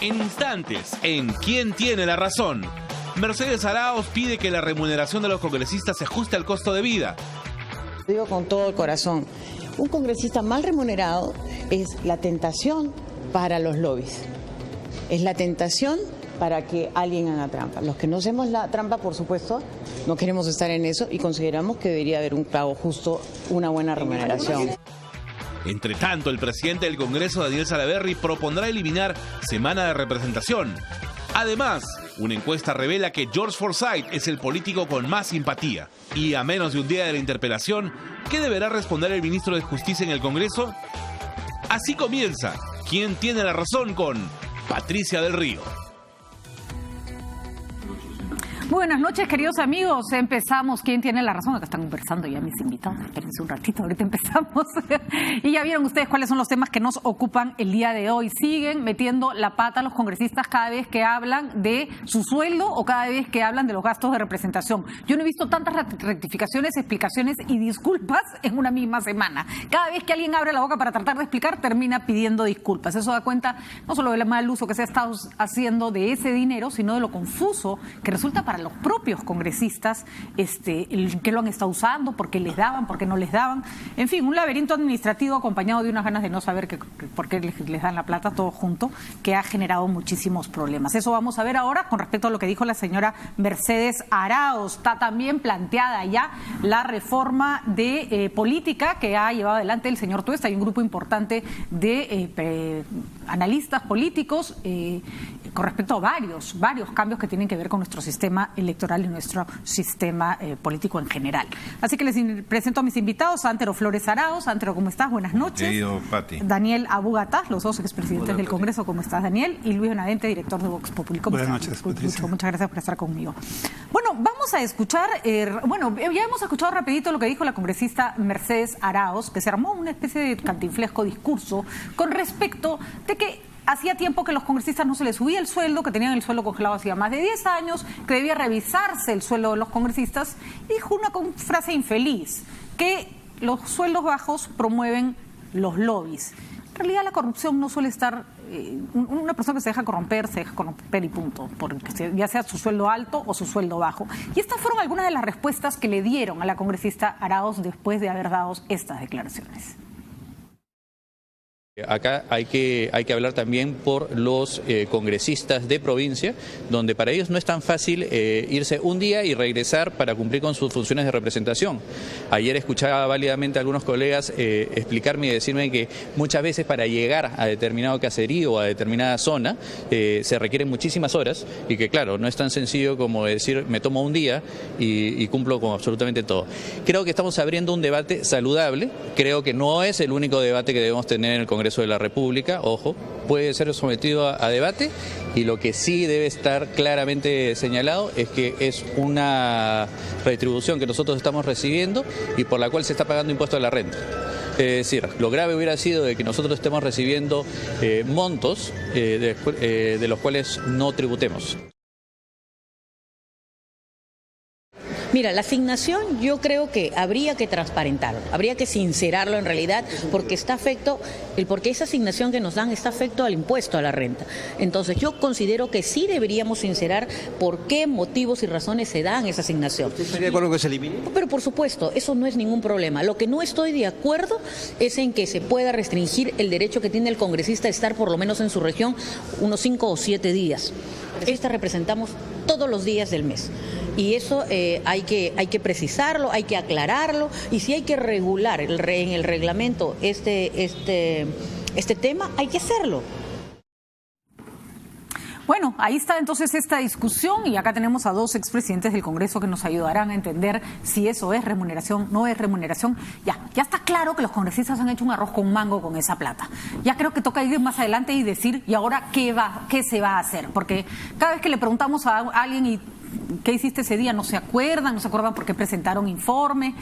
En instantes, en ¿Quién tiene la razón? Mercedes Arauz pide que la remuneración de los congresistas se ajuste al costo de vida. Digo con todo el corazón, un congresista mal remunerado es la tentación para los lobbies. Es la tentación para que alguien haga trampa. Los que no hacemos la trampa, por supuesto, no queremos estar en eso y consideramos que debería haber un pago justo, una buena remuneración. Entre tanto, el presidente del Congreso, Daniel Salaverry, propondrá eliminar semana de representación. Además, una encuesta revela que George Forsyth es el político con más simpatía. Y a menos de un día de la interpelación, ¿qué deberá responder el ministro de Justicia en el Congreso? Así comienza ¿Quién tiene la razón? Con Patricia del Río. Buenas noches, queridos amigos. Empezamos. ¿Quién tiene la razón? Acá están conversando ya mis invitados. Espérense un ratito, ahorita empezamos. Y ya vieron ustedes cuáles son los temas que nos ocupan el día de hoy. Siguen metiendo la pata a los congresistas cada vez que hablan de su sueldo o cada vez que hablan de los gastos de representación. Yo no he visto tantas rectificaciones, explicaciones y disculpas en una misma semana. Cada vez que alguien abre la boca para tratar de explicar, termina pidiendo disculpas. Eso da cuenta no solo del mal uso que se ha estado haciendo de ese dinero, sino de lo confuso que resulta para los propios congresistas que lo han estado usando, por qué les daban, por qué no les daban. En fin, un laberinto administrativo acompañado de unas ganas de no saber por qué les dan la plata todo junto, que ha generado muchísimos problemas. Eso vamos a ver ahora con respecto a lo que dijo la señora Mercedes Arauz. Está también planteada ya la reforma de política que ha llevado adelante el señor Tuesta. Hay un grupo importante de analistas políticos con respecto a varios cambios que tienen que ver con nuestro sistema electoral y nuestro sistema político en general. Así que les presento a mis invitados, Antero Flores Arauz. Antero, ¿cómo estás? Buenas noches. Querido Pati. Daniel Abugatá, los dos expresidentes del Congreso. ¿Cómo estás, Daniel? Y Luis Benavente, director de Vox Populi. ¿Cómo estás? Buenas noches, Patricia. Muchas gracias por estar conmigo. Bueno, vamos a escuchar, ya hemos escuchado rapidito lo que dijo la congresista Mercedes Arauz, que se armó una especie de cantinflesco discurso con respecto de que hacía tiempo que los congresistas no se les subía el sueldo, que tenían el sueldo congelado hacía más de 10 años, que debía revisarse el sueldo de los congresistas, y dijo una frase infeliz, que los sueldos bajos promueven los lobbies. En realidad la corrupción no suele estar, una persona que se deja corromper y punto, porque ya sea su sueldo alto o su sueldo bajo. Y estas fueron algunas de las respuestas que le dieron a la congresista Arauz después de haber dado estas declaraciones. Acá hay que hablar también por los congresistas de provincia, donde para ellos no es tan fácil irse un día y regresar para cumplir con sus funciones de representación. Ayer escuchaba válidamente a algunos colegas explicarme y decirme que muchas veces para llegar a determinado caserío o a determinada zona se requieren muchísimas horas y que claro, no es tan sencillo como decir me tomo un día y cumplo con absolutamente todo. Creo que estamos abriendo un debate saludable, creo que no es el único debate que debemos tener en el Congreso de la República, ojo, puede ser sometido a debate y lo que sí debe estar claramente señalado es que es una retribución que nosotros estamos recibiendo y por la cual se está pagando impuesto a la renta. Es decir, lo grave hubiera sido de que nosotros estemos recibiendo montos de los cuales no tributemos. Mira, la asignación yo creo que habría que transparentarlo, habría que sincerarlo en realidad, porque porque esa asignación que nos dan está afecto al impuesto a la renta. Entonces yo considero que sí deberíamos sincerar por qué motivos y razones se dan esa asignación. ¿Usted estaría de acuerdo que se elimine? Pero por supuesto, eso no es ningún problema. Lo que no estoy de acuerdo es en que se pueda restringir el derecho que tiene el congresista a estar por lo menos en su región unos 5 o 7 días. Representamos todos los días del mes. Y eso hay que precisarlo, hay que aclararlo, y si hay que regular en el reglamento este tema, hay que hacerlo. Bueno, ahí está entonces esta discusión y acá tenemos a dos expresidentes del Congreso que nos ayudarán a entender si eso es remuneración, no es remuneración. Ya está claro que los congresistas han hecho un arroz con mango con esa plata. Ya creo que toca ir más adelante y decir, ¿y ahora qué se va a hacer? Porque cada vez que le preguntamos a alguien y ¿qué hiciste ese día? No se acuerdan por qué presentaron informe.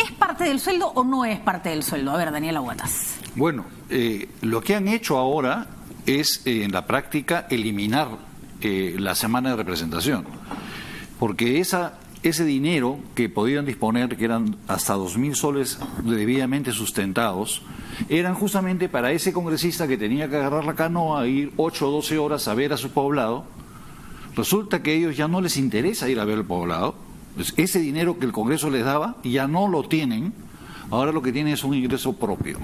¿Es parte del sueldo o no es parte del sueldo? A ver, Daniel Abugatas. Bueno, lo que han hecho ahora es en la práctica eliminar la semana de representación, porque ese dinero que podían disponer, que eran hasta 2.000 soles debidamente sustentados, eran justamente para ese congresista que tenía que agarrar la canoa, ir 8 o 12 horas a ver a su poblado. Resulta que a ellos ya no les interesa ir a ver el poblado. Pues ese dinero que el Congreso les daba ya no lo tienen. Ahora lo que tienen es un ingreso propio.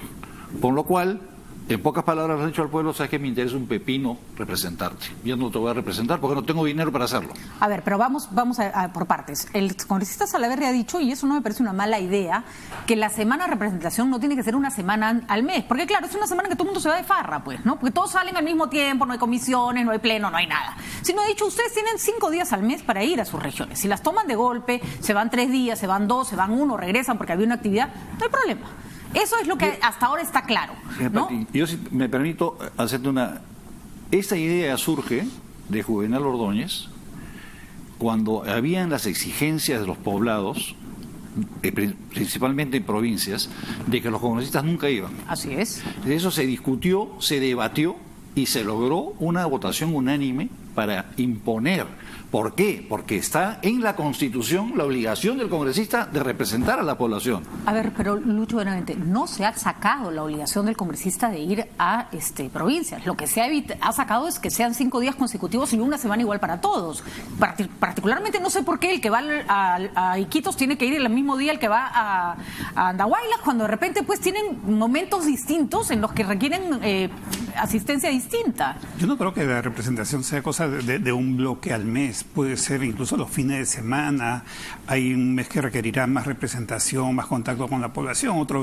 Por lo cual, en pocas palabras, le han dicho al pueblo: sabes que me interesa un pepino representarte. Yo no te voy a representar porque no tengo dinero para hacerlo. A ver, pero vamos a por partes. El congresista Salaverry ha dicho, y eso no me parece una mala idea, que la semana de representación no tiene que ser una semana al mes. Porque claro, es una semana que todo el mundo se va de farra, pues, ¿no? Porque todos salen al mismo tiempo, no hay comisiones, no hay pleno, no hay nada. Sino ha dicho, ustedes tienen 5 días al mes para ir a sus regiones. Si las toman de golpe, se van 3 días, se van 2, se van 1, regresan porque había una actividad, no hay problema. Eso es lo que hasta ahora está claro, ¿no? Yo, si me permito hacerte esta idea surge de Juvenal Ordóñez cuando habían las exigencias de los poblados, principalmente en provincias, de que los congresistas nunca iban. Así es. De eso se discutió, se debatió y se logró una votación unánime para imponer. ¿Por qué? Porque está en la Constitución la obligación del congresista de representar a la población. A ver, pero Lucho, nuevamente, no se ha sacado la obligación del congresista de ir a provincias. Lo que se ha sacado es que sean 5 días consecutivos y una semana igual para todos. Particularmente no sé por qué el que va a Iquitos tiene que ir el mismo día el que va a Andahuaylas, cuando de repente pues tienen momentos distintos en los que requieren asistencia distinta. Yo no creo que la representación sea cosa de un bloque al mes. Puede ser incluso los fines de semana. Hay un mes que requerirá más representación, más contacto con la población, otro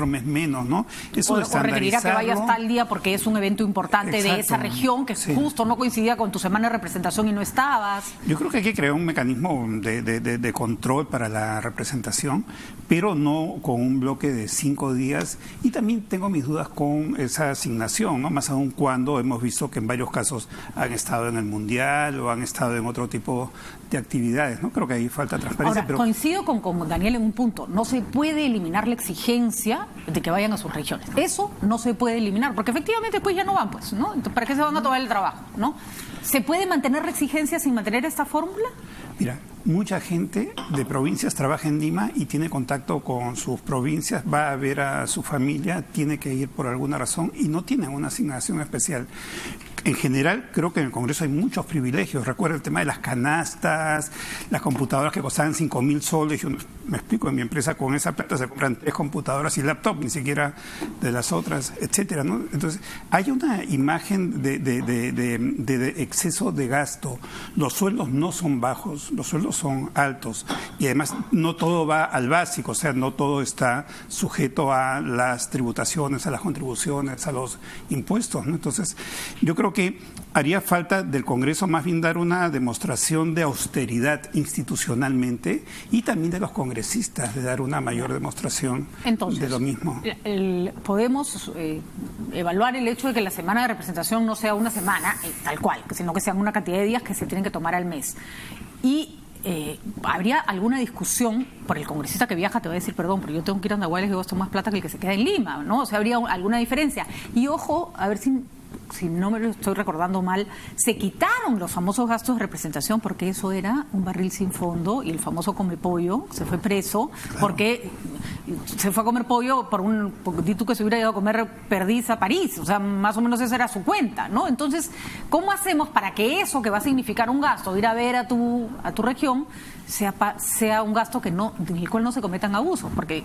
mes menos, ¿no? Eso o requerirá que vayas tal día porque es un evento importante. Exacto. De esa región que justo no coincidía con tu semana de representación y no estabas. Yo creo que hay que crear un mecanismo de control para la representación, pero no con un bloque de 5 días. Y también tengo mis dudas con esa asignación, ¿no? Más aún cuando hemos visto que en varios casos han estado en el Mundial o han estado en otro tipo de actividades, ¿no? Creo que ahí falta transparencia. Ahora, coincido con Daniel en un punto. No se puede eliminar la exigencia de que vayan a sus regiones. Eso no se puede eliminar, porque efectivamente pues ya no van, pues, ¿no? Entonces, ¿para qué se van a tomar el trabajo, no? ¿Se puede mantener la exigencia sin mantener esta fórmula? Mira, mucha gente de provincias trabaja en Lima y tiene contacto con sus provincias, va a ver a su familia, tiene que ir por alguna razón y no tiene una asignación especial. En general, creo que en el Congreso hay muchos privilegios. Recuerda el tema de las canastas, las computadoras que costaban 5.000 soles. Yo me explico, en mi empresa con esa plata se compran 3 computadoras y laptop, ni siquiera de las otras, etcétera, ¿no? Entonces, hay una imagen de exceso de gasto. Los sueldos no son bajos, los sueldos son altos. Y además, no todo va al básico, o sea, no todo está sujeto a las tributaciones, a las contribuciones, a los impuestos, ¿no? Entonces, yo creo que haría falta del Congreso más bien dar una demostración de austeridad institucionalmente y también de los congresistas de dar una mayor demostración. Entonces, de lo mismo. Podemos evaluar el hecho de que la semana de representación no sea una semana tal cual, sino que sean una cantidad de días que se tienen que tomar al mes. Y ¿habría alguna discusión por el congresista que viaja? Te va a decir, perdón, pero yo tengo que ir a Andahuaylas y gasto más plata que el que se queda en Lima, ¿no? O sea, ¿habría alguna diferencia? Y ojo, a ver si no me lo estoy recordando mal, se quitaron los famosos gastos de representación porque eso era un barril sin fondo y el famoso come pollo se fue preso porque se fue a comer pollo porque tú que se hubiera ido a comer perdiz a París, o sea, más o menos esa era su cuenta, ¿no? Entonces, ¿cómo hacemos para que eso que va a significar un gasto de ir a ver a tu región sea un gasto en el cual no se cometan abusos? Porque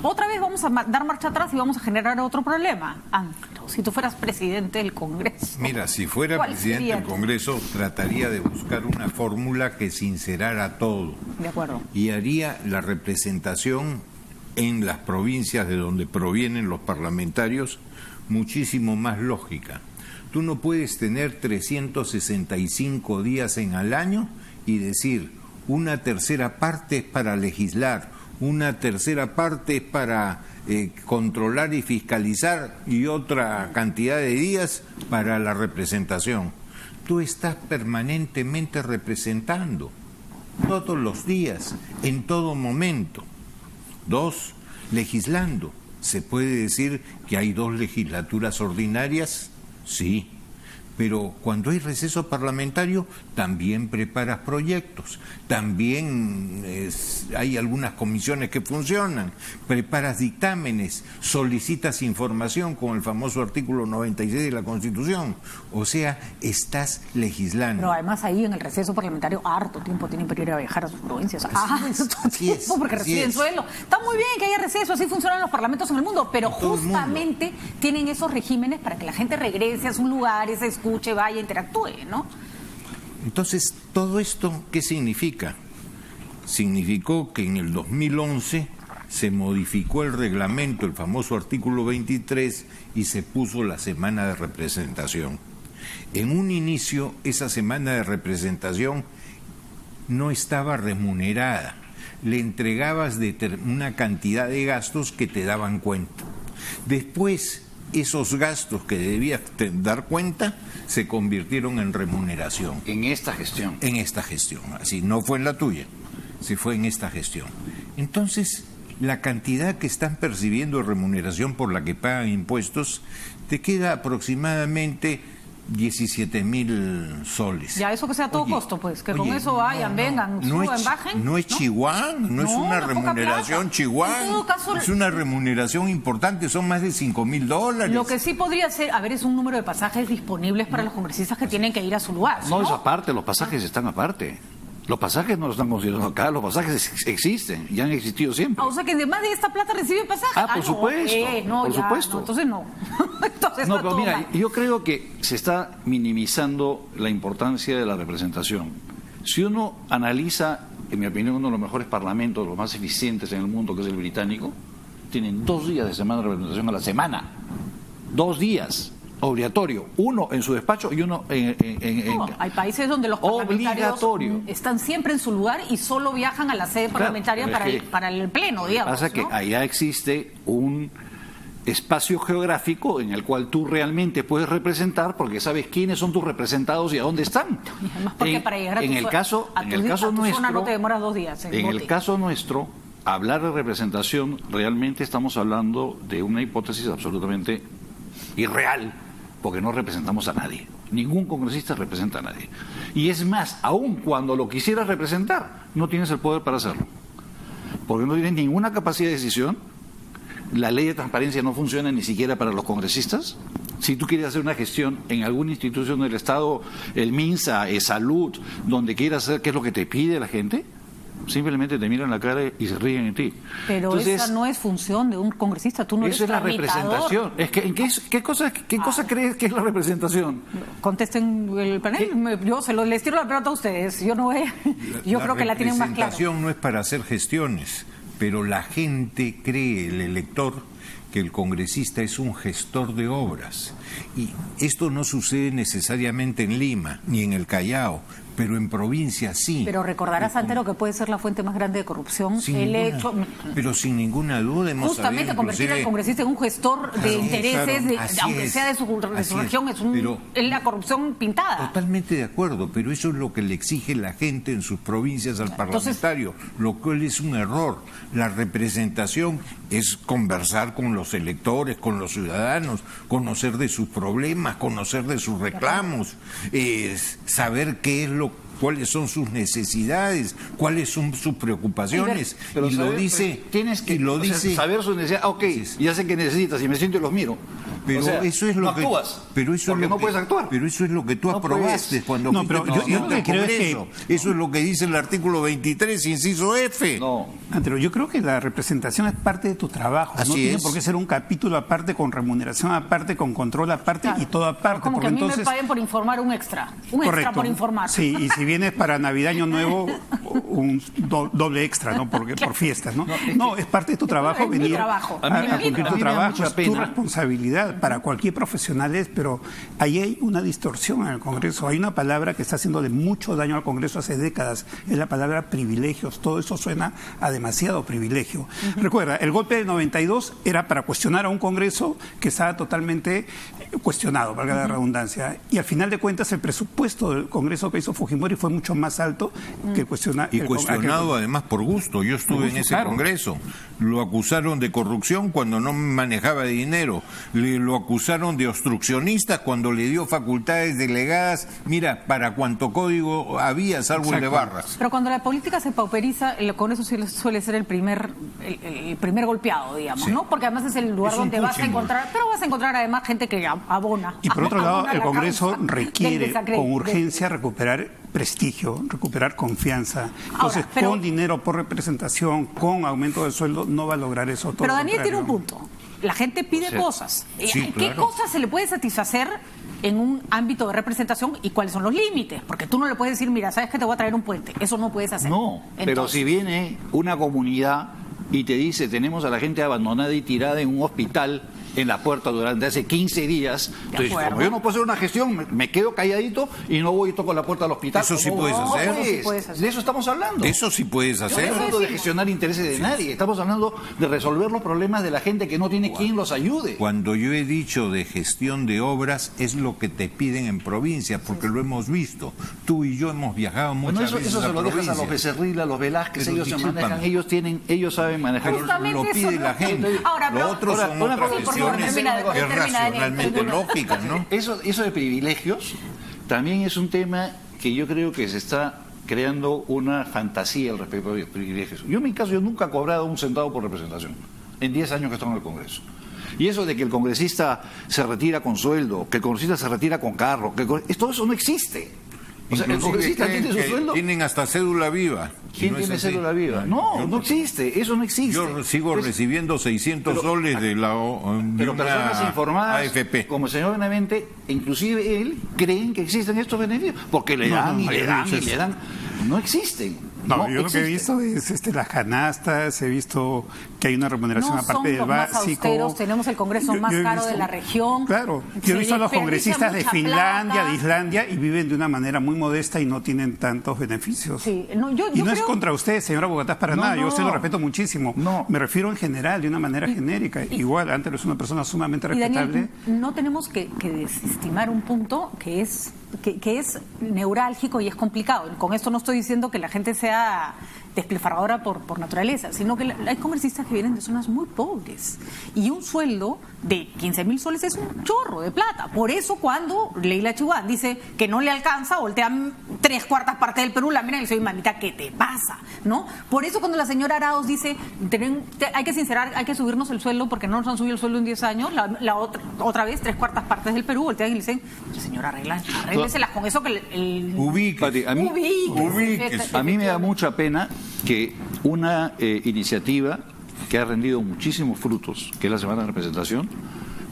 otra vez vamos a dar marcha atrás y vamos a generar otro problema. Ángelo, si tú fueras presidente del Congreso. Mira, si fuera presidente del Congreso, trataría de buscar una fórmula que sincerara todo. De acuerdo. Y haría la representación en las provincias de donde provienen los parlamentarios muchísimo más lógica. Tú no puedes tener 365 días al año y decir una tercera parte es para legislar, una tercera parte es para controlar y fiscalizar y otra cantidad de días para la representación. Tú estás permanentemente representando, todos los días, en todo momento. 2, legislando. ¿Se puede decir que hay 2 legislaturas ordinarias? Sí, Pero cuando hay receso parlamentario, también preparas proyectos, también hay algunas comisiones que funcionan, preparas dictámenes, solicitas información con el famoso artículo 96 de la Constitución. O sea, estás legislando. Pero además ahí en el receso parlamentario harto tiempo tienen para ir a viajar a sus provincias. Así es, porque reciben sueldo. Está muy bien que haya receso, así funcionan los parlamentos en el mundo, pero justamente tienen esos regímenes para que la gente regrese a sus lugares, escuche, vaya, interactúe, ¿no? Entonces, ¿todo esto qué significa? Significó que en el 2011 se modificó el reglamento, el famoso artículo 23, y se puso la semana de representación. En un inicio, esa semana de representación no estaba remunerada. Le entregabas una cantidad de gastos que te daban cuenta. Después, esos gastos que debías dar cuenta se convirtieron en remuneración. En esta gestión. En esta gestión, así, no fue en la tuya, se fue en esta gestión. Entonces, la cantidad que están percibiendo de remuneración por la que pagan impuestos, te queda aproximadamente 17.000 soles. Ya, eso que sea a todo costo, pues, que con eso vayan, vengan, suban, bajen. No es chihuahua, no es una remuneración chihuahua, en todo caso, es una remuneración importante, son más de $5.000. Lo que sí podría ser, a ver, es un número de pasajes disponibles para los congresistas que tienen que ir a su lugar. No, es aparte, los pasajes están aparte. Los pasajes no los están considerando acá, los pasajes existen, ya han existido siempre. O sea que además de esta plata reciben pasajes. Por supuesto, por supuesto. No, entonces no. Entonces no, pero mira, yo creo que se está minimizando la importancia de la representación. Si uno analiza, en mi opinión, uno de los mejores parlamentos, los más eficientes en el mundo, que es el británico, tienen 2 días de semana de representación a la semana. 2 días. Obligatorio, uno en su despacho y uno hay países donde los parlamentarios obligatorio. Están siempre en su lugar y solo viajan a la sede parlamentaria para el pleno, digamos. Pasa que allá existe un espacio geográfico en el cual tú realmente puedes representar porque sabes quiénes son tus representados y a dónde están. Y además porque para llegar a tu zona no te demoras 2 días. En el caso nuestro, hablar de representación, realmente estamos hablando de una hipótesis absolutamente irreal, porque no representamos a nadie. Ningún congresista representa a nadie. Y es más, aun cuando lo quisieras representar, no tienes el poder para hacerlo. Porque no tienes ninguna capacidad de decisión. La ley de transparencia no funciona ni siquiera para los congresistas. Si tú quieres hacer una gestión en alguna institución del Estado, el MINSA, Salud, donde quieras hacer, ¿qué es lo que te pide la gente? Simplemente te miran la cara y se ríen en ti. Pero entonces, esa no es función de un congresista, tú no eres tramitador. Eso es la representación. Es que, ¿qué cosa crees que es la representación? Contesten el panel. Yo les tiro la pelota a ustedes. Yo no yo creo que la tienen más clara. La representación no es para hacer gestiones, pero la gente cree, el elector, que el congresista es un gestor de obras. Y esto no sucede necesariamente en Lima ni en el Callao, pero en provincia sí. Pero recordarás, Santero, que puede ser la fuente más grande de corrupción. Pero sin ninguna duda hemos justamente convertir al congresista en un gestor de intereses, aunque sea de su región, es la corrupción pintada. Totalmente de acuerdo, pero eso es lo que le exige la gente en sus provincias al parlamentario, lo cual es un error. La representación es conversar con los electores, con los ciudadanos, conocer de sus problemas, conocer de sus reclamos, saber cuáles son sus necesidades, cuáles son sus preocupaciones. Pero tienes que saber sus necesidades. Ya sé que necesitas y me siento y los miro. Pero eso es lo que actúas. Pero eso porque no puedes actuar. Pero eso es lo que tú aprobaste cuando yo lo que creo es que eso es lo que dice el artículo 23, inciso F. Pero yo creo que la representación es parte de tu trabajo. No tiene por qué ser un capítulo aparte, con remuneración aparte, con control aparte y todo aparte. Como que a mí me paguen por informar un extra. Extra por informar. Sí, y si vienes para Navidad, Año Nuevo, un doble extra, ¿no? Porque por fiestas, ¿no? No, es parte de tu trabajo venir a cumplir tu trabajo, es tu responsabilidad. Para cualquier profesional pero ahí hay una distorsión en el Congreso. Hay una palabra que está haciéndole mucho daño al Congreso hace décadas, es la palabra privilegios. Todo eso suena a demasiado privilegio. Recuerda, el golpe del 92 era para cuestionar a un Congreso que estaba totalmente cuestionado, valga la redundancia, y al final de cuentas el presupuesto del Congreso que hizo Fujimori fue mucho más alto que cuestionado además por gusto. Yo estuve en ese Congreso. Lo acusaron de corrupción cuando no manejaba dinero. Lo acusaron de obstruccionista cuando le dio facultades delegadas. Mira, para cuánto código había, salvo el de Barras. Pero cuando la política se pauperiza, con eso suele ser el primer golpeado, digamos, Sí. ¿no? Porque además es el lugar Es un donde vas a punching ball. encontrar, pero vas a encontrar además gente que abona. Y por otro lado, abona el la Congreso causa del requiere desacredito. con urgencia recuperar prestigio, recuperar confianza. Entonces, pero- con dinero por representación, con aumento del sueldo, no va a lograr eso. Todo Pero lo Daniel tiene un contrario. punto. La gente pide Sí. cosas. Sí, ¿Qué claro. cosas se le puede satisfacer en un ámbito de representación y cuáles son los límites? Porque tú no le puedes decir, mira, ¿sabes que te voy a traer un puente? Eso no puedes hacer. No, pero Entonces, si viene una comunidad y te dice, tenemos a la gente abandonada y tirada en un hospital en la puerta durante hace 15 días, entonces, acuerdo. como yo no puedo hacer una gestión, me quedo calladito y no voy y toco la puerta del hospital. Eso sí ¿Cómo? puedes No, hacer. pues, Eso sí puedes hacer. de eso estamos hablando. Eso sí puedes No hacer. estamos hablando de gestionar intereses de nadie, estamos hablando de resolver los problemas de la gente que no tiene quien los ayude. Cuando yo he dicho de gestión de obras, es lo que te piden en provincia, porque lo hemos visto. Tú y yo hemos viajado Bueno, muchas eso veces se a lo dejas a provincias. los Becerril, a los Velázquez, Pero ellos se discúlpame. manejan, ellos saben manejar. Pero Justamente lo pide eso, la ¿no? gente. Ahora, pero- Lo otro ahora, son una otras cosa, por favor, gestiones termina, que es termina, Daniel, racionalmente termina. lógicas, ¿no? Eso de privilegios también es un tema que yo creo que se está creando una fantasía al respecto de los privilegios. Yo en mi caso, yo nunca he cobrado un centavo por representación, en 10 años que estoy en el Congreso. Y eso de que el congresista se retira con sueldo, que el congresista se retira con carro, todo eso no existe. O sea, el Inclusive congresista creen tiene su que sueldo. tienen hasta cédula viva. ¿Quién No es tiene así. cédula viva? No, no existe, eso no existe. Yo sigo Entonces, recibiendo 600 pero- soles de la de Pero una personas informadas, AFP. como el señor Benavente, inclusive él, creen que existen estos beneficios, porque le dan y le dan y le dan. No existen. No, yo lo que he existen. visto es las canastas, he visto que hay una remuneración no aparte son del los más básico. austeros, tenemos el Congreso Yo más he caro visto- de la región. Claro, yo Se he visto a los desperdicia congresistas de mucha Finlandia, plata. de Islandia, y viven de una manera muy modesta y no tienen tantos beneficios. Sí, no, yo Y no es creo- contra usted, señora Bogotá, para No, nada, yo a usted no. lo respeto muchísimo. No. Me refiero en general, de una manera genérica. Igual, antes es una persona sumamente Y respetable. Daniel, no tenemos que desestimar un punto que es neurálgico y es complicado. Con esto no estoy diciendo que la gente sea despilfarradora por naturaleza, sino que hay congresistas que vienen de zonas muy pobres y un sueldo de 15.000 soles es un chorro de plata. Por eso cuando Leila Chihuahua dice que no le alcanza, voltean 3/4 partes del Perú, la miran y le dicen, mamita, ¿qué te pasa? ¿No? Por eso cuando la señora Arauz dice, hay que sincerar, hay que subirnos el sueldo porque no nos han subido el sueldo en 10 años, la otra vez 3/4 partes del Perú, voltean y le dicen, señora, arrégleselas con eso que el Ubíquese. Pati, a mí, Ubíquese. a mí me da mucha pena que una iniciativa que ha rendido muchísimos frutos, que es la Semana de Representación,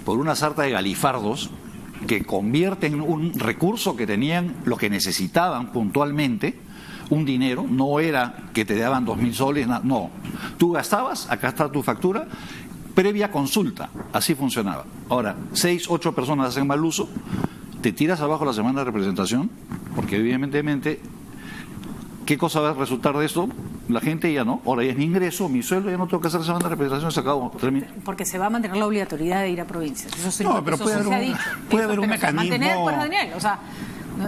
por una sarta de galifardos que convierten un recurso que tenían, lo que necesitaban puntualmente, un dinero, no era que te daban 2.000 soles, no. Tú gastabas, acá está tu factura, previa consulta, así funcionaba. Ahora, 6, 8 personas hacen mal uso, te tiras abajo la Semana de Representación, porque evidentemente, ¿qué cosa va a resultar de esto? La gente ya no, ahora ya es mi ingreso, mi sueldo, ya no tengo que hacer Semana de Representación, se acabó, termina. Porque se va a mantener la obligatoriedad de ir a provincias. Eso sí, No, pero eso puede sí haber se ha un- dicho. puede Eso, haber un pero se va a mantener, mecanismo- pues, Daniel, o sea,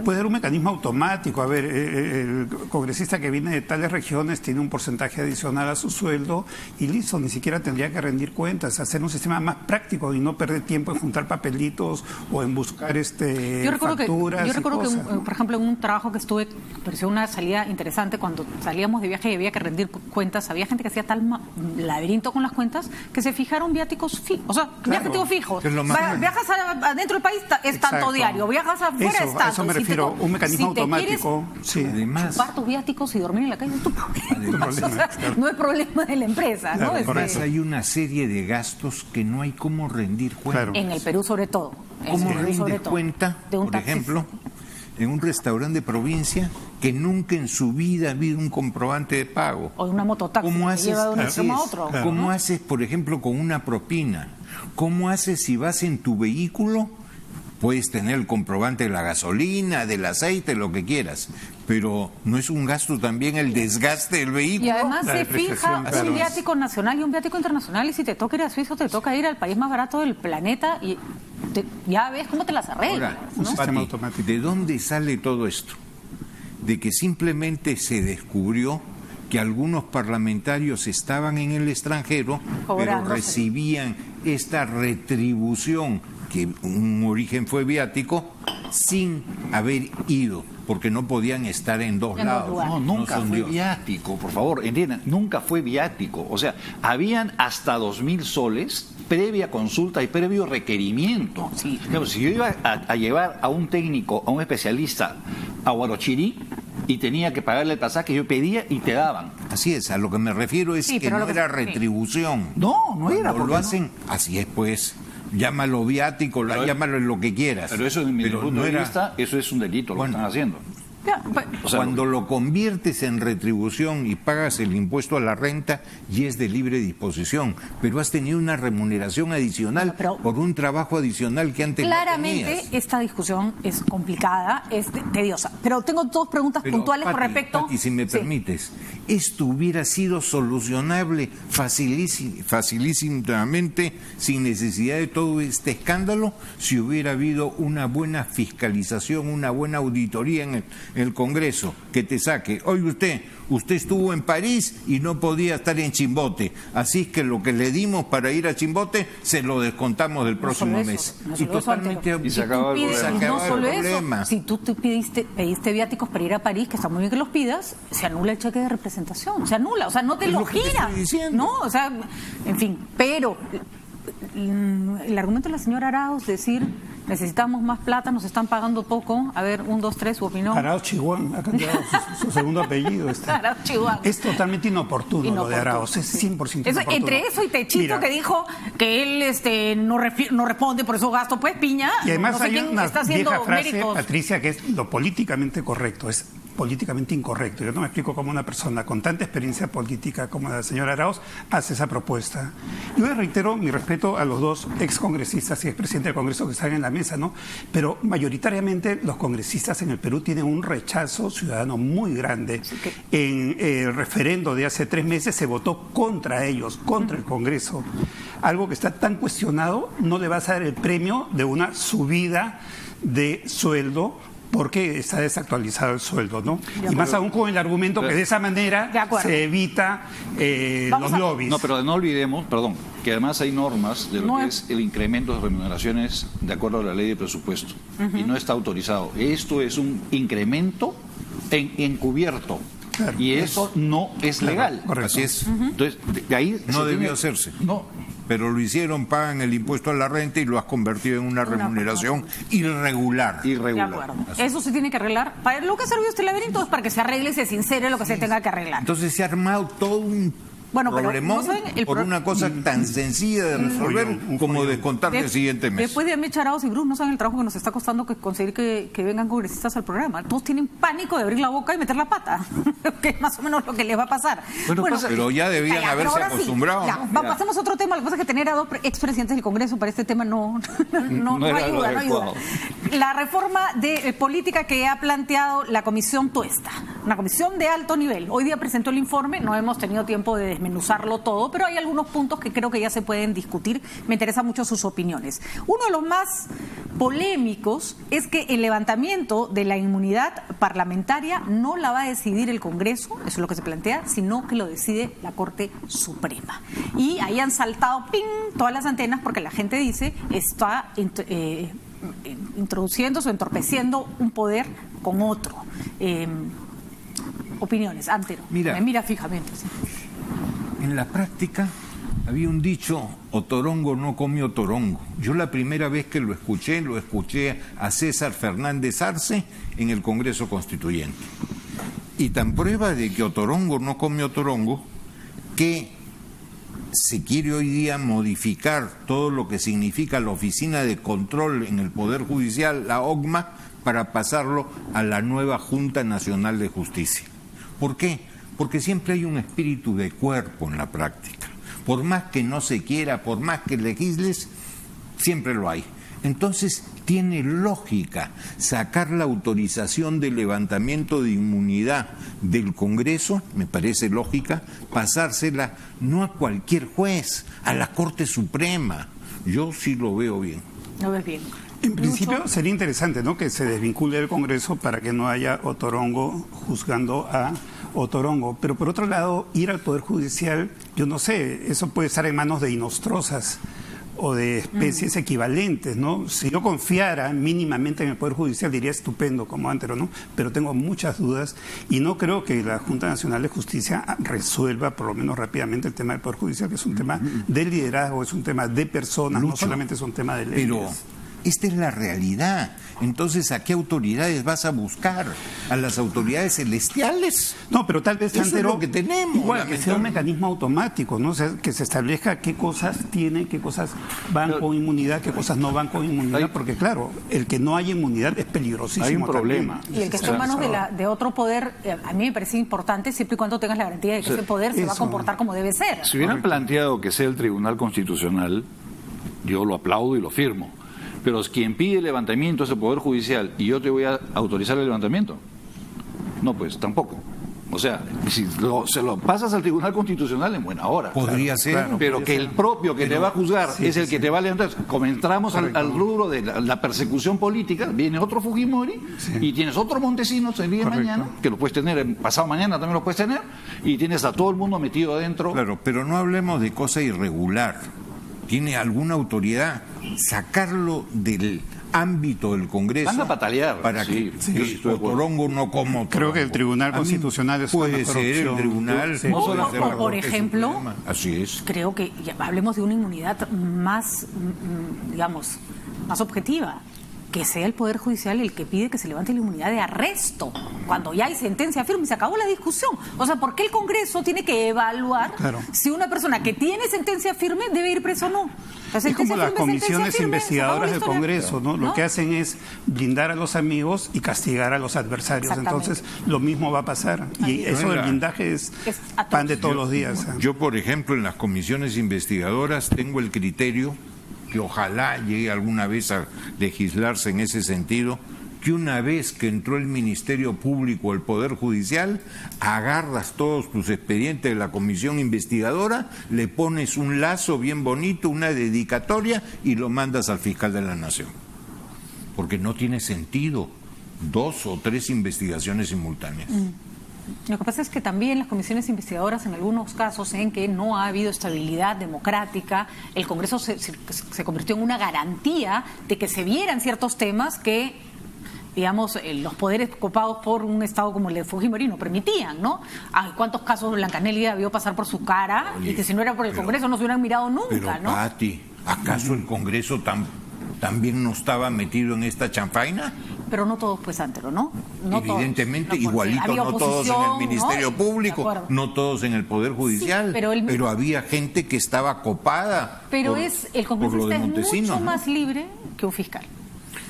Puede haber un mecanismo automático. A ver, el congresista que viene de tales regiones tiene un porcentaje adicional a su sueldo y listo, ni siquiera tendría que rendir cuentas, hacer un sistema más práctico y no perder tiempo en juntar papelitos o en buscar yo recuerdo facturas. yo recuerdo que, y cosas, ¿no? por ejemplo, en un trabajo que estuve, pareció una salida interesante cuando salíamos de viaje y había que rendir cuentas, había gente que hacía tal laberinto con las cuentas que se fijaron viáticos fijos, o sea, viáticos fijos. Que es lo más- Viajas adentro del país, es tanto Exacto. diario, viajas afuera, Eso, es a tanto. eso me Si te refiero, co- un mecanismo si te automático. Sí. Además, Chupar tus viáticos y dormir en la calle es tu problema. Además, O sea, no es problema de la empresa, ¿no? Claro, además Este, hay una serie de gastos que no hay cómo rendir cuenta. Claro. en el Perú sobre todo. En ¿Cómo el Perú sobre rinde todo. cuenta, De un por taxista. ejemplo, en un restaurante de provincia que nunca en su vida ha habido un comprobante de pago? O de una mototaxi ¿Cómo que haces, lleva de un así extremo a es. otro. ¿Cómo ¿no? haces, por ejemplo, con una propina? ¿Cómo haces si vas en tu vehículo? Puedes tener el comprobante de la gasolina, del aceite, lo que quieras, pero ¿no es un gasto también el desgaste del vehículo? Y además La se fija depreciación, claro. un viático nacional y un viático internacional, y si te toca ir a Suiza, te toca ir al país más barato del planeta y ya ves cómo te las arreglas. Ahora, ¿no? sistema Pati, automático. ¿de dónde sale todo esto? De que simplemente se descubrió que algunos parlamentarios estaban en el extranjero, pero recibían esta retribución, que un origen fue viático, sin haber ido, porque no podían estar en dos lados. No, nunca fue viático, por favor, entiendan, nunca fue viático. O sea, habían hasta 2.000 soles previa consulta y previo requerimiento. Sí. Digamos, si yo iba a llevar a un técnico, a un especialista a Huarochirí y tenía que pagarle el pasaje, yo pedía y te daban. Así es, a lo que me refiero es que no era retribución. No era. Cuando lo hacen, así es, pues. Llámalo viático, llámalo lo que quieras. Pero eso, en mi punto de vista, eso es un delito lo que están haciendo. O sea, cuando lo conviertes en retribución y pagas el impuesto a la renta, y es de libre disposición, pero has tenido una remuneración adicional por un trabajo adicional que antes claramente no tenías. Esta discusión es complicada, es tediosa, pero tengo dos preguntas puntuales con respecto... Pati, si me permites, esto hubiera sido solucionable facilísimamente, sin necesidad de todo este escándalo, si hubiera habido una buena fiscalización, una buena auditoría en el Congreso, que te saque, oye usted estuvo en París y no podía estar en Chimbote, así es que lo que le dimos para ir a Chimbote se lo descontamos del próximo mes. Y se acabó el problema. Si tú te pediste viáticos para ir a París, que está muy bien que los pidas, se anula el cheque de representación, se anula, o sea, no te lo giran, ¿no? O sea, en fin, pero el argumento de la señora Arauz, decir necesitamos más plata, nos están pagando poco. A ver, 1, 2, 3, su opinión. Arauz Chihuán ha cambiado su segundo apellido. Arauz Chihuán. Es totalmente inoportuno lo de Arauz, es 100% inoportuno. Entre eso y Techito, que dijo que él no responde por esos gastos, pues Piña. Y además no sé hay una está vieja frase, méritos. Patricia, que es lo políticamente correcto, es políticamente incorrecto. Yo no me explico cómo una persona con tanta experiencia política como la señora Arauz hace esa propuesta. Yo le reitero mi respeto a los dos excongresistas y expresidentes del Congreso que están en la mesa, ¿no? Pero mayoritariamente los congresistas en el Perú tienen un rechazo ciudadano muy grande. En el referendo de hace 3 meses se votó contra ellos, contra el Congreso. Algo que está tan cuestionado, no le vas a dar el premio de una subida de sueldo porque está desactualizado el sueldo, ¿no? Y más aún con el argumento que de esa manera se evita los lobbies. No, pero no olvidemos, que además hay normas de lo que es el incremento de remuneraciones de acuerdo a la ley de presupuesto. Y no está autorizado. Esto es un incremento encubierto. Claro, y eso no es legal. Correcto. Así es. Entonces, de ahí no debió hacerse. No. Pero lo hicieron, pagan el impuesto a la renta y lo has convertido en una remuneración irregular. De acuerdo. Eso se tiene que arreglar. Para lo que ha servido este laberinto es para que se arregle y se sincere lo que se tenga que arreglar. Entonces se ha armado todo un problemón por una cosa tan sencilla de resolver como descontar el siguiente mes. Después de Amecha Arauz y Bruce, no saben el trabajo que nos está costando conseguir que vengan congresistas al programa. Todos tienen pánico de abrir la boca y meter la pata, que es más o menos lo que les va a pasar. Pero ya debían haberse acostumbrado. Pasemos a otro tema. Lo que pasa es que tener a 2 expresidentes del Congreso para este tema no ayuda. La reforma de política que ha planteado la Comisión Tuesta, una comisión de alto nivel. Hoy día presentó el informe, no hemos tenido tiempo de desmenuzarlo todo, pero hay algunos puntos que creo que ya se pueden discutir. Me interesan mucho sus opiniones. Uno de los más polémicos es que el levantamiento de la inmunidad parlamentaria no la va a decidir el Congreso, eso es lo que se plantea, sino que lo decide la Corte Suprema. Y ahí han saltado todas las antenas porque la gente dice está introduciéndose o entorpeciendo un poder con otro. Opiniones, Antero. Me mira fijamente. ¿Sí? En la práctica había un dicho, otorongo no come otorongo. Yo la primera vez que lo escuché a César Fernández Arce en el Congreso Constituyente. Y tan prueba de que otorongo no come otorongo, que se quiere hoy día modificar todo lo que significa la Oficina de Control en el Poder Judicial, la OCMA, para pasarlo a la nueva Junta Nacional de Justicia. ¿Por qué? Porque siempre hay un espíritu de cuerpo en la práctica. Por más que no se quiera, por más que legisles, siempre lo hay. Entonces tiene lógica sacar la autorización de levantamiento de inmunidad del Congreso, me parece lógica, pasársela no a cualquier juez, a la Corte Suprema. Yo sí lo veo bien. ¿Lo ves bien? En principio sería interesante, ¿no?, que se desvincule el Congreso para que no haya otorongo juzgando a o Torongo. Pero por otro lado, ir al Poder Judicial, yo no sé, eso puede estar en manos de inostrosas o de especies equivalentes, ¿no? Si yo confiara mínimamente en el Poder Judicial, diría estupendo como Antero, ¿no? Pero tengo muchas dudas y no creo que la Junta Nacional de Justicia resuelva, por lo menos rápidamente, el tema del Poder Judicial, que es un tema de liderazgo, es un tema de personas, Lucho, no solamente es un tema de leyes. Pero esta es la realidad. Entonces, ¿a qué autoridades vas a buscar? ¿A las autoridades celestiales? No, pero tal vez, eso Antero, es lo que tenemos. Igual, que sea un mecanismo automático, ¿no? O sea, que se establezca qué cosas tienen, qué cosas van con inmunidad, qué cosas no van con inmunidad, porque claro, el que no haya inmunidad es peligrosísimo. Hay un problema. También. Y el que esté en manos de otro poder, a mí me parece importante siempre y cuando tengas la garantía de que ese poder se va a comportar como debe ser. Si hubieran planteado que sea el Tribunal Constitucional, yo lo aplaudo y lo firmo. Pero quien pide el levantamiento es el Poder Judicial y yo te voy a autorizar el levantamiento. No, pues tampoco. O sea, si se lo pasas al Tribunal Constitucional en buena hora. Podría ser. claro. Pero que el propio que te va a juzgar es el que te va a levantar. Como entramos al rubro de la persecución política, viene otro Fujimori y tienes otro Montesinos el día de mañana, que lo puedes tener, pasado mañana también lo puedes tener, y tienes a todo el mundo metido adentro. Claro, pero no hablemos de cosa irregular. ¿Tiene alguna autoridad? Sacarlo del ámbito del Congreso. Van a patalear. Para sí, que sí, estoy de acuerdo. Torongo no como Creo que el Tribunal Constitucional es puede una mejor ser opción. el tribunal. Sí. no O puede ser por mejor que su ejemplo, problema. Así es. Creo que hablemos de una inmunidad más, digamos, más objetiva. Que sea el Poder Judicial el que pide que se levante la inmunidad de arresto cuando ya hay sentencia firme y se acabó la discusión. O sea, ¿por qué el Congreso tiene que evaluar si una persona que tiene sentencia firme debe ir preso o no? Es como las comisiones investigadoras del Congreso, ¿no? Lo que hacen es blindar a los amigos y castigar a los adversarios. Entonces, lo mismo va a pasar. Y eso del blindaje es pan de todos los días. Yo, por ejemplo, en las comisiones investigadoras tengo el criterio que ojalá llegue alguna vez a legislarse en ese sentido, que una vez que entró el Ministerio Público, el Poder Judicial, agarras todos tus expedientes de la comisión investigadora, le pones un lazo bien bonito, una dedicatoria y lo mandas al fiscal de la Nación. Porque no tiene sentido 2 o 3 investigaciones simultáneas. Lo que pasa es que también las comisiones investigadoras, en algunos casos en que no ha habido estabilidad democrática, el Congreso se convirtió en una garantía de que se vieran ciertos temas que, digamos, los poderes copados por un Estado como el de Fujimori no permitían, ¿no? Ay, ¿cuántos casos Blancanelli debió pasar por su cara? Oye, y que si no era por el Congreso no se hubieran mirado nunca, pero, ¿no? Pati, ¿acaso el Congreso también no estaba metido en esta chanfaina? Pero no todos, pues, Antero, ¿no? No evidentemente, todos. No, igualito, había no todos en el Ministerio ¿no? Público, no todos en el Poder Judicial, Sí, pero había gente que estaba copada. Pero por el lo congresista de es Montesinos, mucho ¿no? más libre que un fiscal.